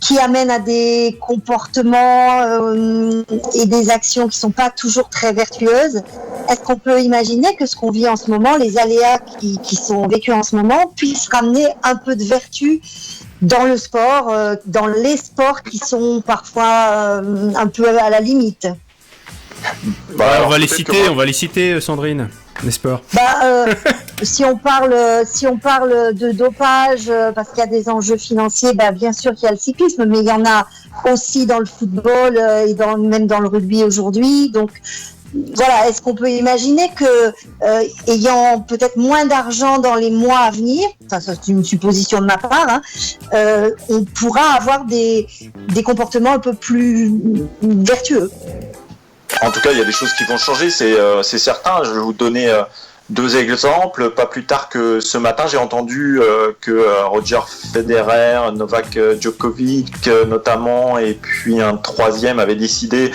qui amène à des comportements et des actions qui sont pas toujours très vertueuses. Est-ce qu'on peut imaginer que ce qu'on vit en ce moment, les aléas qui sont vécus en ce moment, puissent ramener un peu de vertu dans le sport, dans les sports qui sont parfois un peu à la limite? On va les citer, Sandrine, les sports. Si on parle de dopage, parce qu'il y a des enjeux financiers, bien sûr qu'il y a le cyclisme, mais il y en a aussi dans le football et même dans le rugby aujourd'hui. Donc voilà, est-ce qu'on peut imaginer que, ayant peut-être moins d'argent dans les mois à venir, enfin, ça, c'est une supposition de ma part, hein, on pourra avoir des comportements un peu plus vertueux. En tout cas, il y a des choses qui vont changer, c'est certain. Je vais vous donner 2 exemples. Pas plus tard que ce matin, j'ai entendu que Roger Federer, Novak Djokovic notamment, et puis un troisième avaient décidé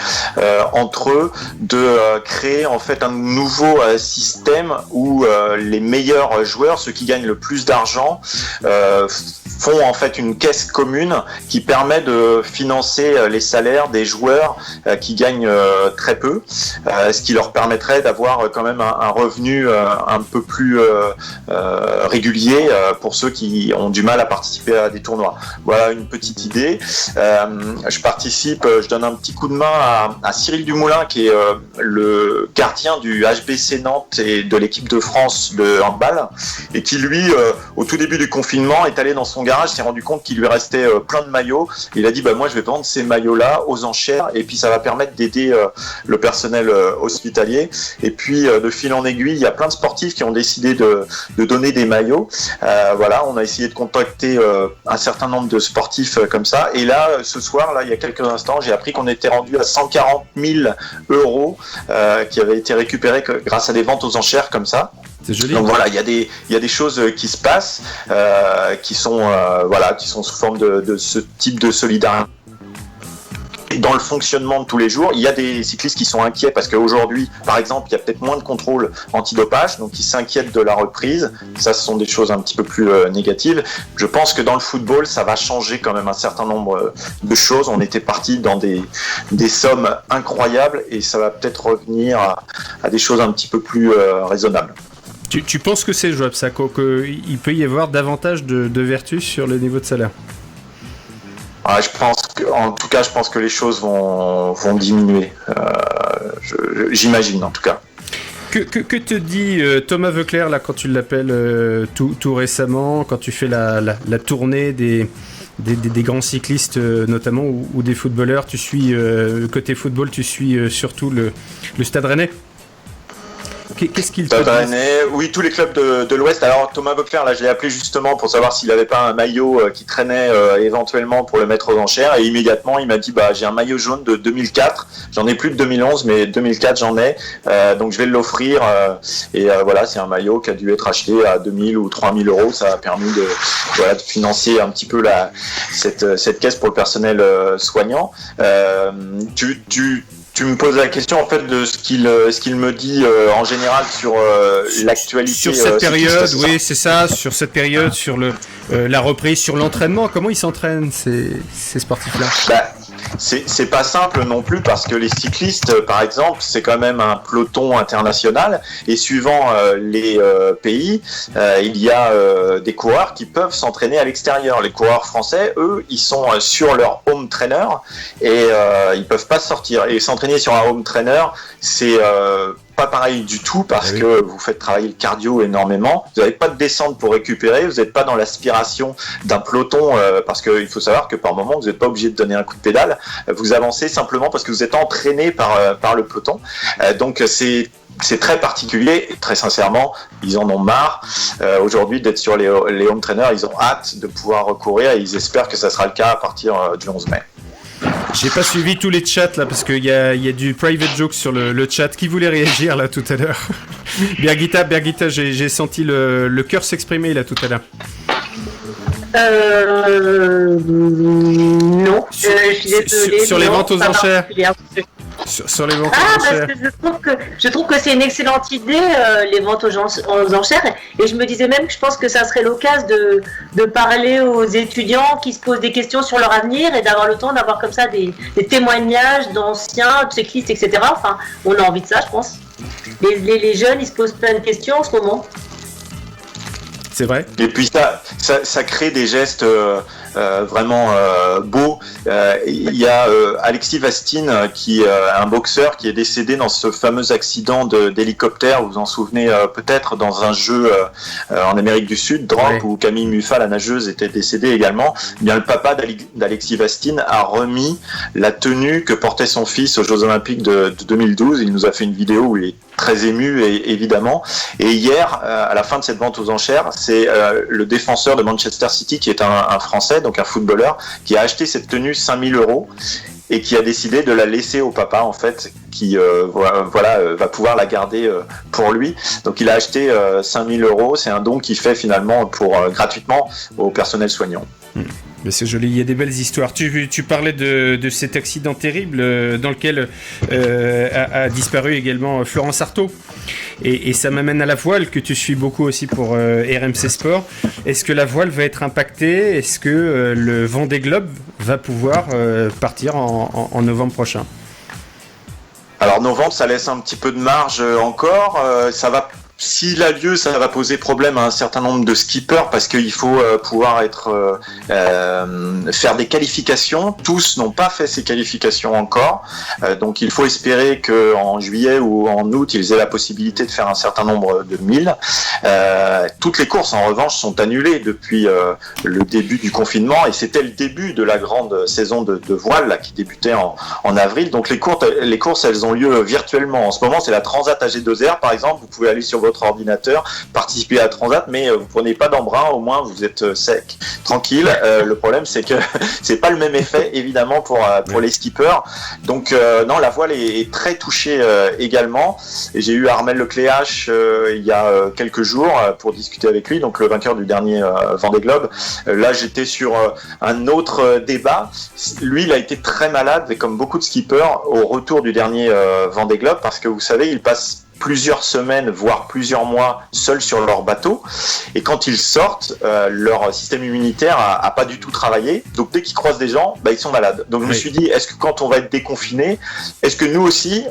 entre eux de créer en fait un nouveau système où les meilleurs joueurs, ceux qui gagnent le plus d'argent, font en fait une caisse commune qui permet de financer les salaires des joueurs qui gagnent très peu, ce qui leur permettrait d'avoir quand même un revenu un peu plus régulier pour ceux qui ont du mal à participer à des tournois. Voilà une petite idée. Je donne un petit coup de main à Cyril Dumoulin, qui est le gardien du HBC Nantes et de l'équipe de France de handball, et qui lui, au tout début du confinement, est allé dans son garage, s'est rendu compte qu'il lui restait plein de maillots. Il a dit moi je vais vendre ces maillots-là aux enchères, et puis ça va permettre d'aider le personnel hospitalier. Et puis de fil en aiguille, il y a plein de sportifs qui ont décidé de donner des maillots. Voilà, on a essayé de contacter un certain nombre de sportifs comme ça. Et là, ce soir, il y a quelques instants, j'ai appris qu'on était rendu à 140 000 € qui avaient été récupérés grâce à des ventes aux enchères comme ça. C'est joli. Donc voilà, il y a des choses qui se passent, qui sont sous forme de ce type de solidarité. Dans le fonctionnement de tous les jours, il y a des cyclistes qui sont inquiets parce qu'aujourd'hui, par exemple, il y a peut-être moins de contrôle antidopage, donc ils s'inquiètent de la reprise. Ça, ce sont des choses un petit peu plus négatives. Je pense que dans le football, ça va changer quand même un certain nombre de choses. On était parti dans des sommes incroyables, et ça va peut-être revenir à des choses un petit peu plus raisonnables. Tu penses que c'est jouable, ça, qu'il peut y avoir davantage de vertus sur le niveau de salaire? Je pense que les choses vont diminuer. J'imagine en tout cas. Que te dit Thomas Voeckler là quand tu l'appelles tout récemment, quand tu fais la tournée des grands cyclistes notamment ou des footballeurs? Tu suis côté football, tu suis surtout le Stade Rennais. Qu'est-ce qu'il te dit? Oui, tous les clubs de l'Ouest. Alors Thomas Voeckler, là, je l'ai appelé justement pour savoir s'il n'avait pas un maillot qui traînait éventuellement pour le mettre aux enchères, et immédiatement il m'a dit j'ai un maillot jaune de 2004, j'en ai plus de 2011, mais 2004 j'en ai, donc je vais l'offrir, et voilà, c'est un maillot qui a dû être acheté à 2000 ou 3000 €. Ça a permis de financer un petit peu cette caisse pour le personnel soignant. Tu me poses la question en fait de ce qu'il me dit en général sur l'actualité. Sur cette période, oui, c'est ça. Sur cette période, sur la reprise, sur l'entraînement. Comment ils s'entraînent ces sportifs-là? C'est pas simple non plus, parce que les cyclistes, par exemple, c'est quand même un peloton international, et suivant les pays, il y a des coureurs qui peuvent s'entraîner à l'extérieur. Les coureurs français, eux, ils sont sur leur home trainer, et ils peuvent pas sortir. Et s'entraîner sur un home trainer, c'est pas pareil du tout, parce que vous faites travailler le cardio énormément, vous n'avez pas de descente pour récupérer, vous n'êtes pas dans l'aspiration d'un peloton, parce qu'il faut savoir que par moment vous n'êtes pas obligé de donner un coup de pédale, vous avancez simplement parce que vous êtes entraîné par le peloton, donc c'est très particulier, et très sincèrement, ils en ont marre aujourd'hui d'être sur les home trainers. Ils ont hâte de pouvoir recourir, et ils espèrent que ça sera le cas à partir du 11 mai. J'ai pas suivi tous les chats là, parce qu'il y a du private joke sur le chat. Qui voulait réagir là tout à l'heure? Birgitta, j'ai senti le cœur s'exprimer là tout à l'heure. Non, je suis désolée. Sur les ventes aux enchères. Sur les ventes aux enchères. Parce que je trouve que c'est une excellente idée, les ventes aux enchères. Et je me disais même que je pense que ça serait l'occasion de parler aux étudiants qui se posent des questions sur leur avenir, et d'avoir le temps d'avoir comme ça des témoignages d'anciens, de cyclistes, etc. Enfin, on a envie de ça, je pense. Les jeunes, ils se posent plein de questions en ce moment. C'est vrai. Et puis ça crée des gestes vraiment beau. Il y a Alexis Vastine, qui est un boxeur qui est décédé dans ce fameux accident d'hélicoptère, vous vous en souvenez peut-être, dans un jeu en Amérique du Sud, Drop, où Camille Muffat, la nageuse, était décédée également. Eh bien, le papa d'Alexis Vastine a remis la tenue que portait son fils aux Jeux Olympiques de 2012. Il nous a fait une vidéo où il est très ému, évidemment. Et hier, à la fin de cette vente aux enchères, c'est le défenseur de Manchester City, qui est un Français, donc un footballeur, qui a acheté cette tenue 5 000 € et qui a décidé de la laisser au papa, en fait, qui va pouvoir la garder pour lui. Donc il a acheté 5 000 €. C'est un don qu'il fait finalement gratuitement au personnel soignant. Mais c'est joli, il y a des belles histoires. Tu parlais de cet accident terrible dans lequel a disparu également Florence Artaud. Et ça m'amène à la voile, que tu suis beaucoup aussi pour RMC Sport. Est-ce que la voile va être impactée ? Est-ce que le Vendée Globe va pouvoir partir en novembre prochain ? Alors novembre, ça laisse un petit peu de marge encore. Ça va. S'il a lieu, ça va poser problème à un certain nombre de skippers parce qu'il faut pouvoir faire des qualifications. Tous n'ont pas fait ces qualifications encore, donc il faut espérer qu'en juillet ou en août, ils aient la possibilité de faire un certain nombre de milles. Toutes les courses, en revanche, sont annulées depuis le début du confinement, et c'était le début de la grande saison de voile là, qui débutait en avril. Donc les courses, elles ont lieu virtuellement. En ce moment, c'est la Transat AG2R, par exemple. Vous pouvez aller sur votre ordinateur, participer à Transat, mais vous prenez pas d'embrun, au moins vous êtes sec, tranquille. Le problème, c'est que c'est pas le même effet, évidemment, pour les skippers. Donc non, la voile est très touchée également. Et j'ai eu Armel Lecléache il y a quelques jours pour discuter avec lui, donc le vainqueur du dernier Vendée Globe. Là, j'étais sur un autre débat. Lui, il a été très malade, et comme beaucoup de skippers, au retour du dernier Vendée Globe, parce que vous savez, il passe plusieurs semaines, voire plusieurs mois seuls sur leur bateau, et quand ils sortent, leur système immunitaire a pas du tout travaillé, donc dès qu'ils croisent des gens, ils sont malades. Donc je me suis dit, est-ce que quand on va être déconfiné, est-ce que nous aussi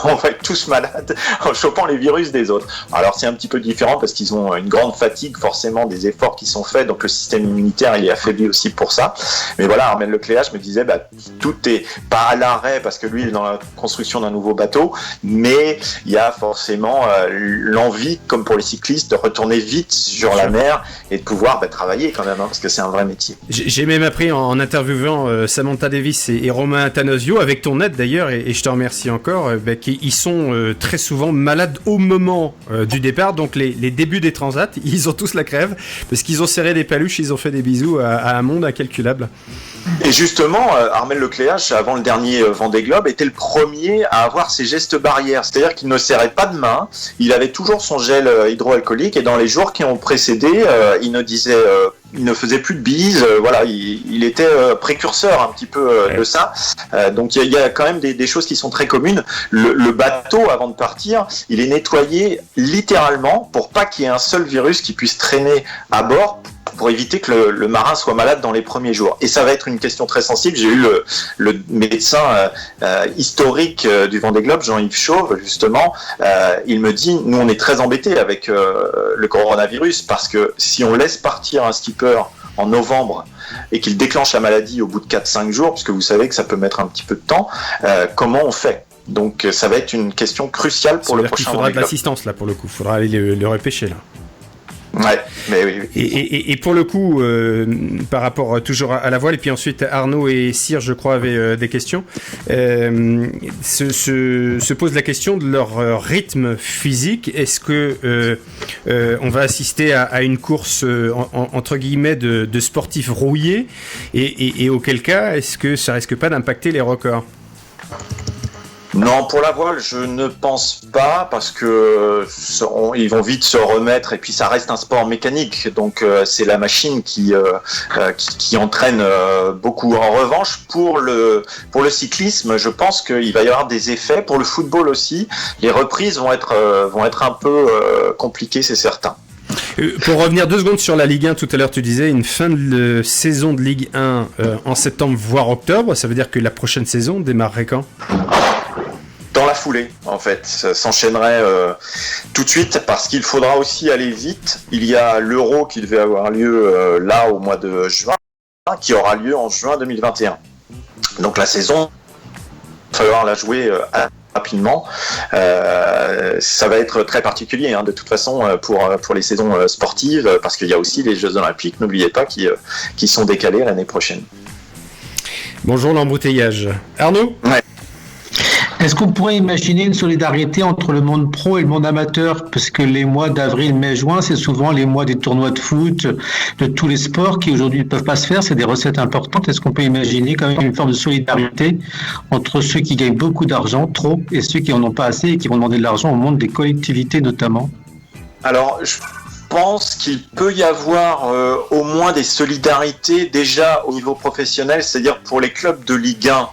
on va être tous malades en chopant les virus des autres? Alors c'est un petit peu différent parce qu'ils ont une grande fatigue, forcément, des efforts qui sont faits, donc le système immunitaire il est affaibli aussi pour ça. Mais voilà, Armel Lecléache me disait, tout est pas à l'arrêt parce que lui il est dans la construction d'un nouveau bateau, mais il y a forcément l'envie, comme pour les cyclistes, de retourner vite sur la mer et de pouvoir travailler quand même, parce que c'est un vrai métier. J'ai même appris en interviewant Samantha Davis et Romain Attanasio, avec ton aide d'ailleurs, et je te remercie encore, qu'ils sont très souvent malades au moment du départ, donc les débuts des transats, ils ont tous la crève, parce qu'ils ont serré des paluches, ils ont fait des bisous à un monde incalculable. Et justement, Armel Lecléache, avant le dernier Vendée Globe, était le premier à avoir ses gestes barrières, c'est-à-dire qu'il ne serrait pas de main, il avait toujours son gel hydroalcoolique, et dans les jours qui ont précédé, il ne faisait plus de bises, voilà, il était précurseur un petit peu de ça. Donc il y a quand même des choses qui sont très communes. Le bateau, avant de partir, il est nettoyé littéralement pour pas qu'il y ait un seul virus qui puisse traîner à bord, pour éviter que le marin soit malade dans les premiers jours. Et ça va être une question très sensible. J'ai eu le médecin historique du Vendée Globe, Jean-Yves Chauve, justement. Il me dit, nous on est très embêtés avec le coronavirus, parce que si on laisse partir un skipper en novembre et qu'il déclenche la maladie au bout de 4-5 jours, puisque vous savez que ça peut mettre un petit peu de temps, comment on fait ? Donc ça va être une question cruciale pour le prochain Vendée Globe. Il faudra de l'assistance là, pour le coup. Il faudra aller le repêcher là. Ouais, mais oui. Et pour le coup, par rapport toujours à la voile, et puis ensuite Arnaud et Cyr, je crois, avaient des questions, se pose la question de leur rythme physique. Est-ce que on va assister à une course entre guillemets de sportifs rouillés, et auquel cas, est-ce que ça risque pas d'impacter les records ? Non, pour la voile, je ne pense pas, parce que ils vont vite se remettre, et puis ça reste un sport mécanique, donc c'est la machine qui entraîne beaucoup. En revanche, pour le cyclisme, je pense qu'il va y avoir des effets. Pour le football aussi, les reprises vont être un peu compliquées, c'est certain. Pour revenir 2 secondes sur la Ligue 1, tout à l'heure tu disais une fin de saison de Ligue 1 en septembre voire octobre, ça veut dire que la prochaine saison démarrerait quand ? Dans la foulée, en fait, ça s'enchaînerait tout de suite, parce qu'il faudra aussi aller vite. Il y a l'Euro qui devait avoir lieu là au mois de juin. qui aura lieu en juin 2021. Donc la saison, il va falloir la jouer rapidement. Ça va être très particulier de toute façon pour les saisons sportives, parce qu'il y a aussi les Jeux Olympiques, n'oubliez pas, qui sont décalés l'année prochaine. Bonjour l'embouteillage. Arnaud ? Ouais. Est-ce qu'on pourrait imaginer une solidarité entre le monde pro et le monde amateur? Parce que les mois d'avril, mai, juin, c'est souvent les mois des tournois de foot, de tous les sports qui aujourd'hui ne peuvent pas se faire. C'est des recettes importantes. Est-ce qu'on peut imaginer quand même une forme de solidarité entre ceux qui gagnent beaucoup d'argent, trop, et ceux qui en ont pas assez et qui vont demander de l'argent au monde des collectivités notamment? Alors, je pense qu'il peut y avoir au moins des solidarités déjà au niveau professionnel, c'est-à-dire pour les clubs de Ligue 1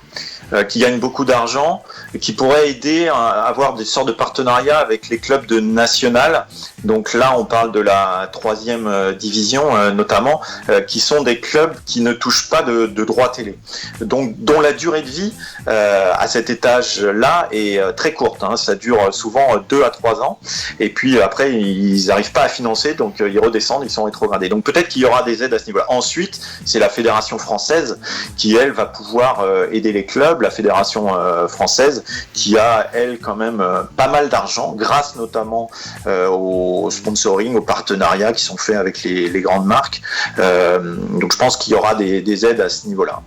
qui gagnent beaucoup d'argent, et qui pourraient aider à avoir des sortes de partenariats avec les clubs de national. Donc là, on parle de la 3e division notamment, qui sont des clubs qui ne touchent pas de droits télé, donc dont la durée de vie à cet étage-là est très courte. Ça dure souvent 2 à 3 ans, et puis après, ils n'arrivent pas à financer, donc ils redescendent, ils sont rétrogradés. Donc peut-être qu'il y aura des aides à ce niveau-là. Ensuite, c'est la Fédération française qui, elle, va pouvoir aider les clubs. La Fédération française qui a, elle, quand même pas mal d'argent, grâce notamment au sponsoring, aux partenariats qui sont faits avec les grandes marques. Donc je pense qu'il y aura des aides à ce niveau-là.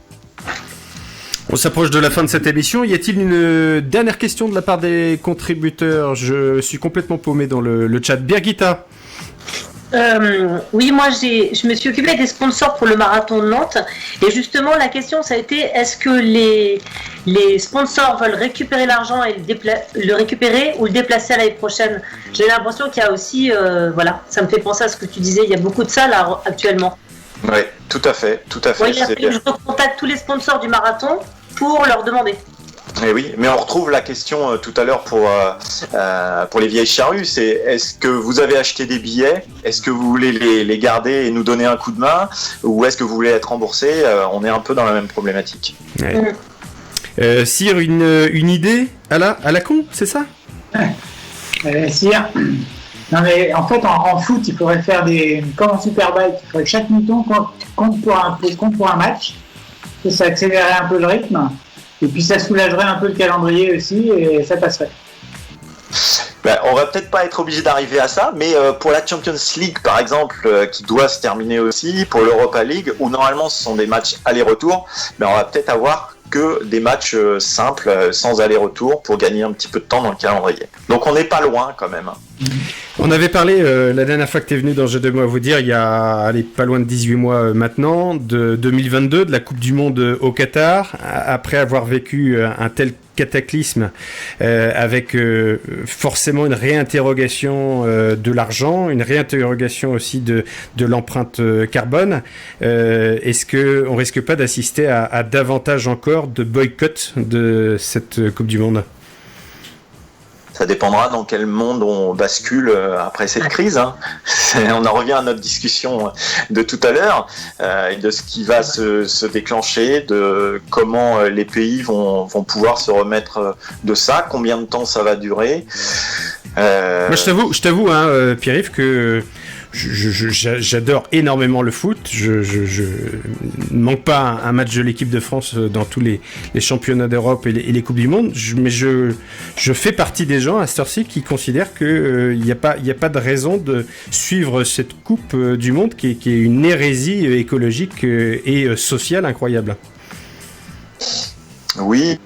On s'approche de la fin de cette émission. Y a-t-il une dernière question de la part des contributeurs? Je suis complètement paumé dans le chat. Birgitta. Oui, moi je me suis occupée des sponsors pour le marathon de Nantes, et justement la question ça a été, est-ce que les sponsors veulent récupérer l'argent et le récupérer ou le déplacer à l'année prochaine? J'ai l'impression qu'il y a aussi, ça me fait penser à ce que tu disais, il y a beaucoup de ça là actuellement. Oui, tout à fait. Oui, je recontacte tous les sponsors du marathon pour leur demander. Et oui, mais on retrouve la question tout à l'heure pour les vieilles charrues, c'est est-ce que vous avez acheté des billets? Est-ce que vous voulez les garder et nous donner un coup de main? Ou est-ce que vous voulez être remboursé? On est un peu dans la même problématique. Ouais. Cyr, une idée à la con, c'est ça? Cyr, non mais en fait en foot il faudrait faire comme en Superbike, il faudrait que chaque mouton compte pour un match, et ça accélérerait un peu le rythme. Et puis ça soulagerait un peu le calendrier aussi, et ça passerait. On va peut-être pas être obligé d'arriver à ça, mais pour la Champions League par exemple, qui doit se terminer aussi, pour l'Europa League, où normalement ce sont des matchs aller-retour, on va peut-être avoir que des matchs simples, sans aller-retour, pour gagner un petit peu de temps dans le calendrier. Donc on n'est pas loin quand même. On avait parlé la dernière fois que tu es venu dans J'ai 2 mots à vous dire, il y a pas loin de 18 mois maintenant, de 2022, de la Coupe du Monde au Qatar, après avoir vécu un tel cataclysme avec forcément une réinterrogation de l'argent, une réinterrogation aussi de l'empreinte carbone. Est-ce qu'on risque pas d'assister à davantage encore de boycott de cette Coupe du Monde? Ça dépendra dans quel monde on bascule après cette crise. On en revient à notre discussion de tout à l'heure, de ce qui va se déclencher, de comment les pays vont pouvoir se remettre de ça, combien de temps ça va durer. Moi, je t'avoue, Pierre-Yves, que j'adore énormément le foot. Je ne manque pas un match de l'équipe de France dans tous les championnats d'Europe et les Coupes du Monde. Mais je fais partie des gens à cette heure-ci qui considèrent qu'il n'y a pas de raison de suivre cette Coupe du Monde qui est une hérésie écologique et sociale incroyable. Oui.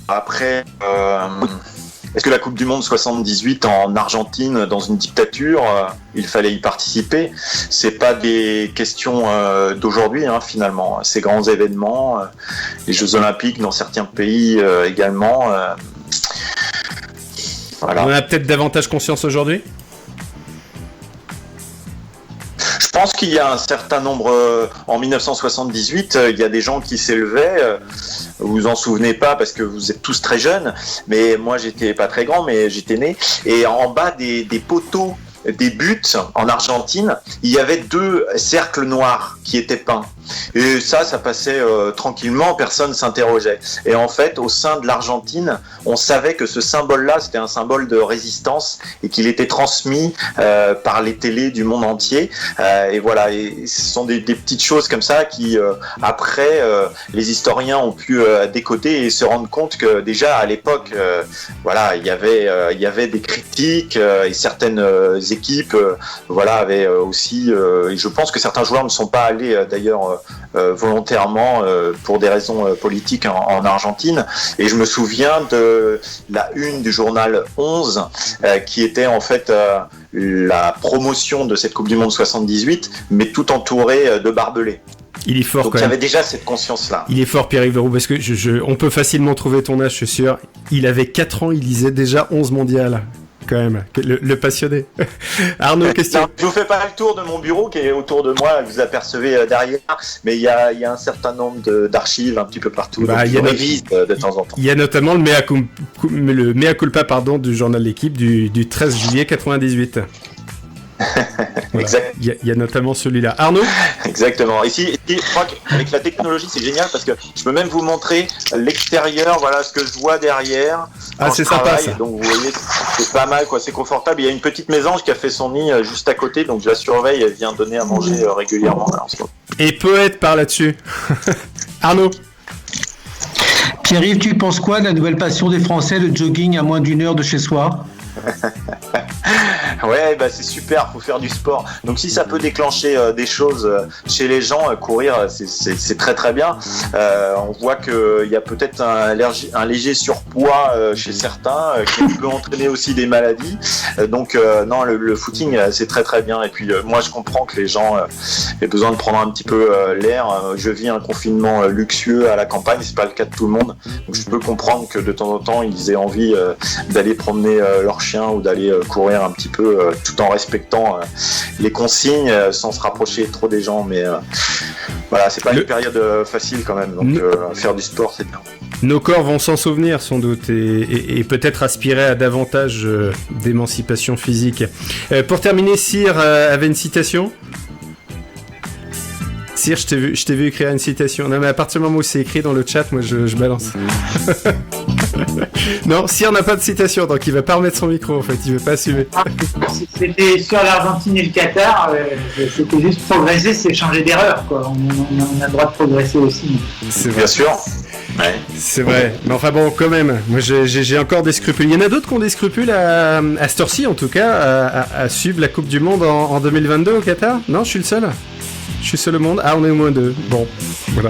Après... Est-ce que la Coupe du Monde 78 en Argentine, dans une dictature, il fallait y participer? C'est pas des questions d'aujourd'hui, finalement. Ces grands événements, les Jeux Olympiques dans certains pays également. Voilà. On a peut-être davantage conscience aujourd'hui? Je pense qu'il y a un certain nombre, en 1978, il y a des gens qui s'élevaient, vous vous en souvenez pas parce que vous êtes tous très jeunes, mais moi j'étais pas très grand, mais j'étais né, et en bas des poteaux des buts en Argentine, il y avait 2 cercles noirs qui étaient peints. Et ça passait tranquillement, personne s'interrogeait. Et en fait, au sein de l'Argentine, on savait que ce symbole-là, c'était un symbole de résistance et qu'il était transmis par les télés du monde entier. Et voilà, et ce sont des petites choses comme ça qui, après, les historiens ont pu décoder et se rendre compte que déjà à l'époque, voilà, il y avait des critiques et certaines équipes, voilà, avaient aussi. Et je pense que certains joueurs ne sont pas allés d'ailleurs volontairement pour des raisons politiques en Argentine. Et je me souviens de la une du journal 11 qui était en fait la promotion de cette Coupe du Monde 78, mais tout entouré de barbelés. Il est fort. Donc quand il y même. avait déjà cette conscience-là. Il est fort, Pierre-Yves Leroux, parce que on peut facilement trouver ton âge, je suis sûr. Il avait 4 ans, il lisait déjà 11 mondiales. Quand même, le passionné. Arnaud, question. Non, je vous fais pas le tour de mon bureau qui est autour de moi, vous apercevez derrière, mais il y a un certain nombre d'archives un petit peu partout, donc je révise de temps en temps. Il y a notamment le mea culpa du journal L'Équipe du 13 juillet 98. Voilà. Exact. Il y a notamment celui-là. Arnaud ? Exactement. Ici, je crois qu'avec la technologie, c'est génial parce que je peux même vous montrer l'extérieur, voilà ce que je vois derrière. Ah, c'est sympa ça. Donc vous voyez, c'est pas mal, quoi. C'est confortable. Il y a une petite mésange qui a fait son nid juste à côté, donc je la surveille. Elle vient donner à manger régulièrement. Là, en ce moment. Et poète par là-dessus. Arnaud ? Pierre-Yves, tu penses quoi de la nouvelle passion des Français, le jogging à moins d'1 heure de chez soi ? Ouais, bah c'est super, faut faire du sport. Donc si ça peut déclencher des choses chez les gens, courir, c'est très très bien. On voit qu'il y a peut-être un léger surpoids chez certains qui peut entraîner aussi des maladies. Donc non, le footing c'est très très bien. Et puis moi je comprends que les gens aient besoin de prendre un petit peu l'air. Je vis un confinement luxueux à la campagne, c'est pas le cas de tout le monde. Donc je peux comprendre que de temps en temps ils aient envie d'aller promener leur chien ou d'aller courir un petit peu tout en respectant les consignes sans se rapprocher trop des gens, mais voilà, c'est pas une période facile quand même, donc faire du sport c'est bien. Nos corps vont s'en souvenir sans doute et peut-être aspirer à davantage d'émancipation physique. Pour terminer, Cyr avait une citation. Cyr, je t'ai vu écrire une citation. Non mais à partir du moment où c'est écrit dans le chat, moi je balance. Non, Cyr n'a pas de citation, donc il va pas remettre son micro en fait, il veut pas assumer. C'était sur l'Argentine et le Qatar, c'était juste progresser, c'est changer d'erreur, quoi. On a le droit de progresser aussi. C'est vrai. Bien sûr. Ouais. C'est vrai, mais enfin bon, quand même, moi j'ai encore des scrupules. Il y en a d'autres qui ont des scrupules à cette heure-ci en tout cas, à suivre la Coupe du Monde en 2022 au Qatar. Non, je suis le seul. Je suis seul au monde. Ah, on est au moins 2. Bon, voilà.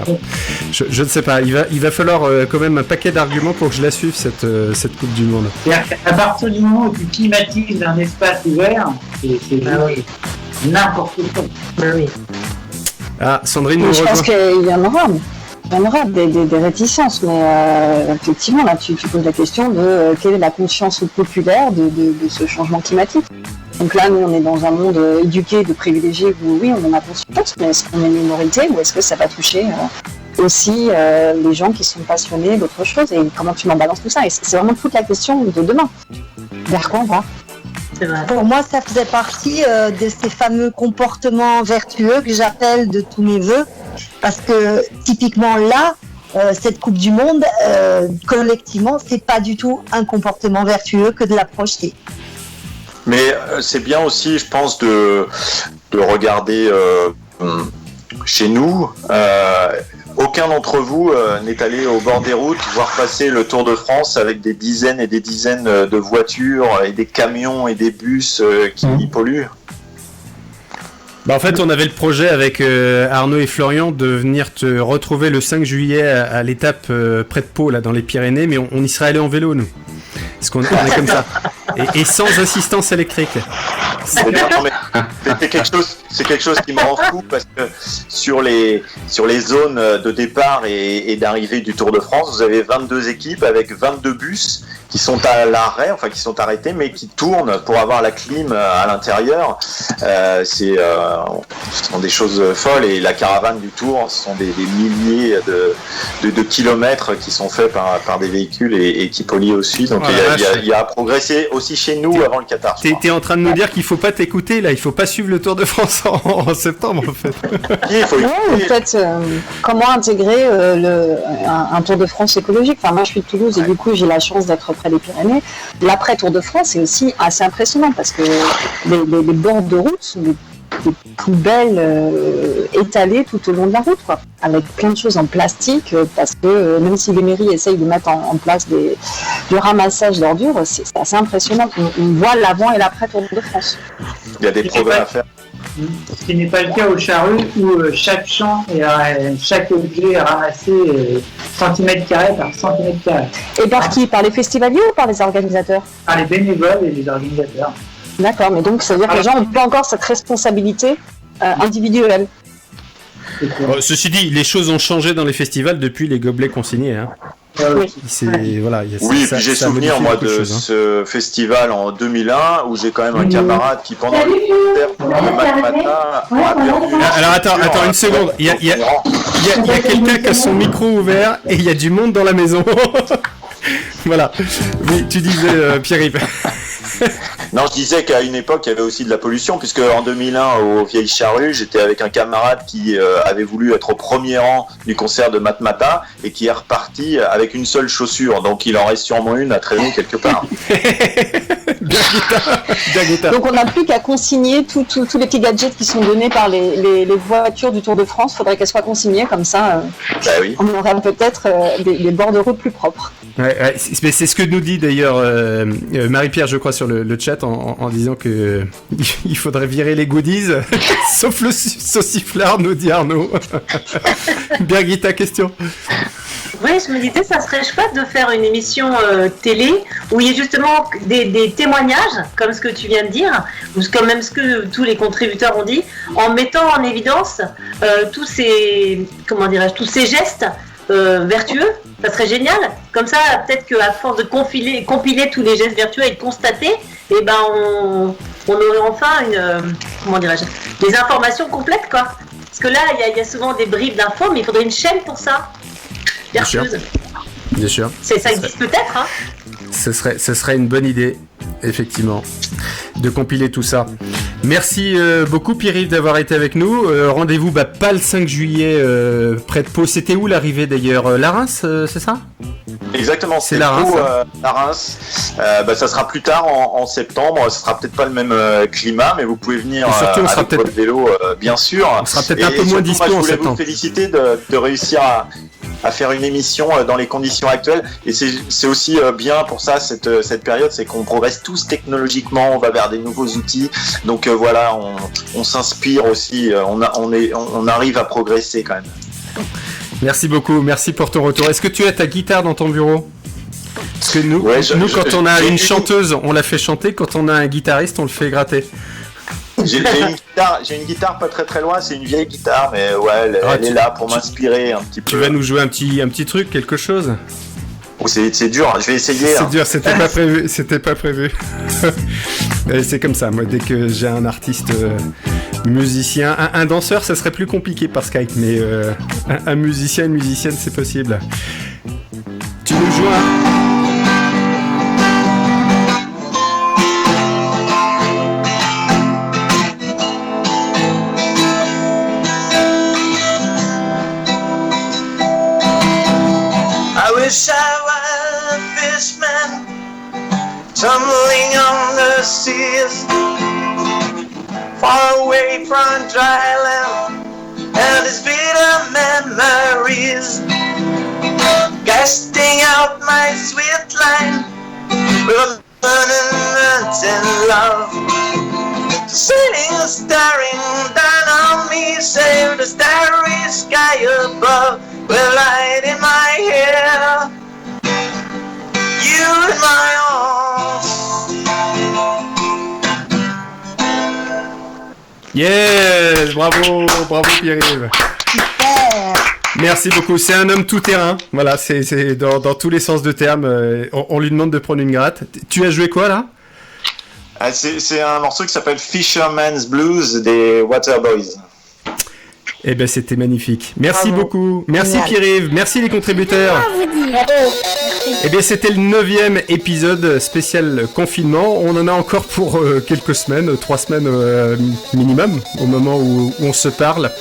Je ne sais pas. Il va falloir quand même un paquet d'arguments pour que je la suive, cette Coupe du Monde. C'est-à-dire qu'à partir du moment où tu climatises un espace ouvert, c'est n'importe quoi. Ah, Sandrine nous je rejoint. pense qu'il y en aura des réticences, mais effectivement, là, tu poses la question de quelle est la conscience populaire de ce changement climatique. Donc là, nous, on est dans un monde éduqué de privilégiés où, oui, on en a conscience, mais est-ce qu'on est une minorité ou est-ce que ça va toucher aussi les gens qui sont passionnés d'autre chose et comment tu m'en balances tout ça? Et c'est vraiment toute la question de demain. Vers quoi on va? Pour moi, ça faisait partie de ces fameux comportements vertueux que j'appelle de tous mes voeux, parce que typiquement là, cette Coupe du Monde, collectivement, c'est pas du tout un comportement vertueux que de la projeter. Mais c'est bien aussi, je pense, de regarder chez nous. Aucun d'entre vous n'est allé au bord des routes voir passer le Tour de France avec des dizaines et des dizaines de voitures et des camions et des bus qui polluent. Bah en fait, on avait le projet avec Arnaud et Florian de venir te retrouver le 5 juillet à l'étape près de Pau, là, dans les Pyrénées, mais on y serait allé en vélo, nous. Parce qu'on est comme ça. Et sans assistance électrique. C'est quelque chose qui me rend fou parce que sur les zones de départ et d'arrivée du Tour de France, vous avez 22 équipes avec 22 bus qui sont à l'arrêt, enfin qui sont arrêtés, mais qui tournent pour avoir la clim à l'intérieur. Ce sont des choses folles et la caravane du Tour, ce sont des milliers de kilomètres qui sont faits par des véhicules et qui polluent aussi. Donc il y a à progresser aussi chez nous avant le Qatar. T'es en train de nous dire qu'il faut pas t'écouter là, il faut pas suivre le Tour de France. commence en septembre en fait. En fait, comment intégrer un Tour de France écologique. Enfin, moi, je suis de Toulouse et du coup, j'ai la chance d'être près des Pyrénées. L'après Tour de France est aussi assez impressionnant parce que les bords de route sont des poubelles étalées tout au long de la route, quoi, avec plein de choses en plastique, parce que même si les mairies essayent de mettre en place du ramassage d'ordures, c'est assez impressionnant. On voit l'avant et l'après Tour de France. Il y a des progrès à faire. Ce qui n'est pas le cas au Charru où chaque champ et chaque objet est ramassé centimètre carré par centimètre carré. Et par qui? Par les festivaliers ou par les organisateurs? Par les bénévoles et les organisateurs. D'accord, mais donc ça veut dire que les gens n'ont pas encore cette responsabilité individuelle. Ceci dit, les choses ont changé dans les festivals depuis les gobelets consignés. Hein. Oui. Voilà, oui, puis j'ai souvenir moi de ce festival en 2001 où j'ai quand même un camarade qui pendant le concert de Matmata a perdu. Alors attends une seconde. Il y a quelqu'un qui a son micro ouvert et il y a du monde dans la maison. Voilà. Oui, tu disais Pierre-Yves. Non, je disais qu'à une époque, il y avait aussi de la pollution, puisque en 2001, au Vieilles Charrues, j'étais avec un camarade qui avait voulu être au premier rang du concert de Matmata et qui est reparti avec une seule chaussure. Donc, il en reste sûrement une à traîner quelque part. Bien guitare. Donc, on n'a plus qu'à consigner tous les petits gadgets qui sont donnés par les voitures du Tour de France. Il faudrait qu'elles soient consignées, comme ça, oui. On aura peut-être des bords de route plus propres. Ouais, c'est ce que nous dit d'ailleurs Marie-Pierre, je crois, sur le chat en disant que il faudrait virer les goodies, sauf le sauciflard, nous dit Arnaud. Birgit, ta question. Oui, je me disais, ça serait chouette de faire une émission télé où il y a justement des témoignages, comme ce que tu viens de dire, ou comme même ce que tous les contributeurs ont dit, en mettant en évidence tous ces gestes vertueux. Ça serait génial. Comme ça, peut-être qu'à force de compiler tous les gestes vertueux et de constater, on aurait enfin des informations complètes, quoi. Parce que là, il y a souvent des bribes d'infos, mais il faudrait une chaîne pour ça. Vertueuse. Bien sûr. Ça existe peut-être, hein. Ce serait une bonne idée, effectivement, de compiler tout ça. Merci beaucoup Pierre-Yves d'avoir été avec nous. Rendez-vous pas le 5 juillet près de Pau. C'était où l'arrivée d'ailleurs? La Reims, c'est ça? Exactement, c'est la Reims. La Reims. Ça sera plus tard en septembre. Ce sera peut-être pas le même climat, mais vous pouvez venir surtout, avec votre vélo, bien sûr. On sera peut-être un peu moins dispo en septembre. Je voulais vous féliciter de réussir à faire une émission dans les conditions actuelles, et c'est aussi bien pour ça cette période, c'est qu'on progresse tous technologiquement, on va vers des nouveaux outils, donc voilà, on s'inspire aussi, on arrive à progresser quand même. Merci beaucoup, merci pour ton retour. Est-ce que tu as ta guitare dans ton bureau? Parce que nous, quand on a une chanteuse, on la fait chanter, quand on a un guitariste, on le fait gratter. J'ai une guitare pas très loin, c'est une vieille guitare, mais ouais, elle est là pour m'inspirer un petit peu. Tu vas nous jouer un petit truc, quelque chose? Oh, c'est dur, je vais essayer. C'est dur, c'était pas prévu. C'est comme ça, moi, dès que j'ai un artiste musicien, un danseur, ça serait plus compliqué par Skype, mais un musicien, une musicienne, c'est possible. Tu nous joues I wish I were a fishman tumbling on the seas, far away from dry land and its bitter memories, casting out my sweet line with abundance and love, sitting staring down on me, save the starry sky above, with light in my hair, you in my arms. Yes, bravo Pierre-Yves. Merci beaucoup, c'est un homme tout-terrain, voilà, c'est dans tous les sens de terme, on lui demande de prendre une gratte. Tu as joué quoi là? C'est un morceau qui s'appelle Fisherman's Blues des Waterboys. Eh ben c'était magnifique. Merci Bravo. beaucoup. Merci Génial. Pierre-Yves. Merci les contributeurs. Eh bien c'était le 9e épisode spécial confinement. On en a encore pour quelques semaines, 3 semaines minimum au moment où on se parle.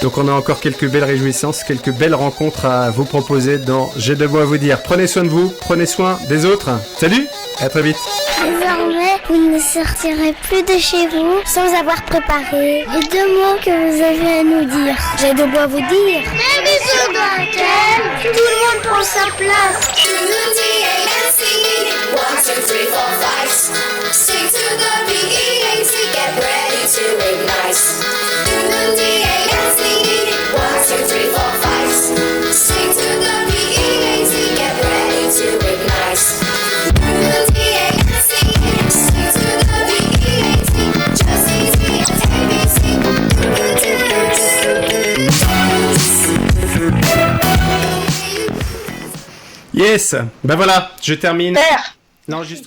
Donc on a encore quelques belles réjouissances, quelques belles rencontres à vous proposer dans J'ai de mots à vous dire. Prenez soin de vous, prenez soin des autres. Salut, à très vite. Désormais, vous ne sortirez plus de chez vous sans avoir préparé les 2 mots que vous avez à nous dire. J'ai de quoi vous dire. L'émission dans laquelle tout le monde prend sa place. Sing to the B-E-A-T, get ready to ignite. D-U-D-A-S-E, 1, 2, 3, 4, 5. Sing to the B-E-A-T, get ready to ignite. D-U-D-A-S-E, sing to the B-E-A-T, just easy as ABC. Yes. Ben voilà, je termine. Père. Non, juste...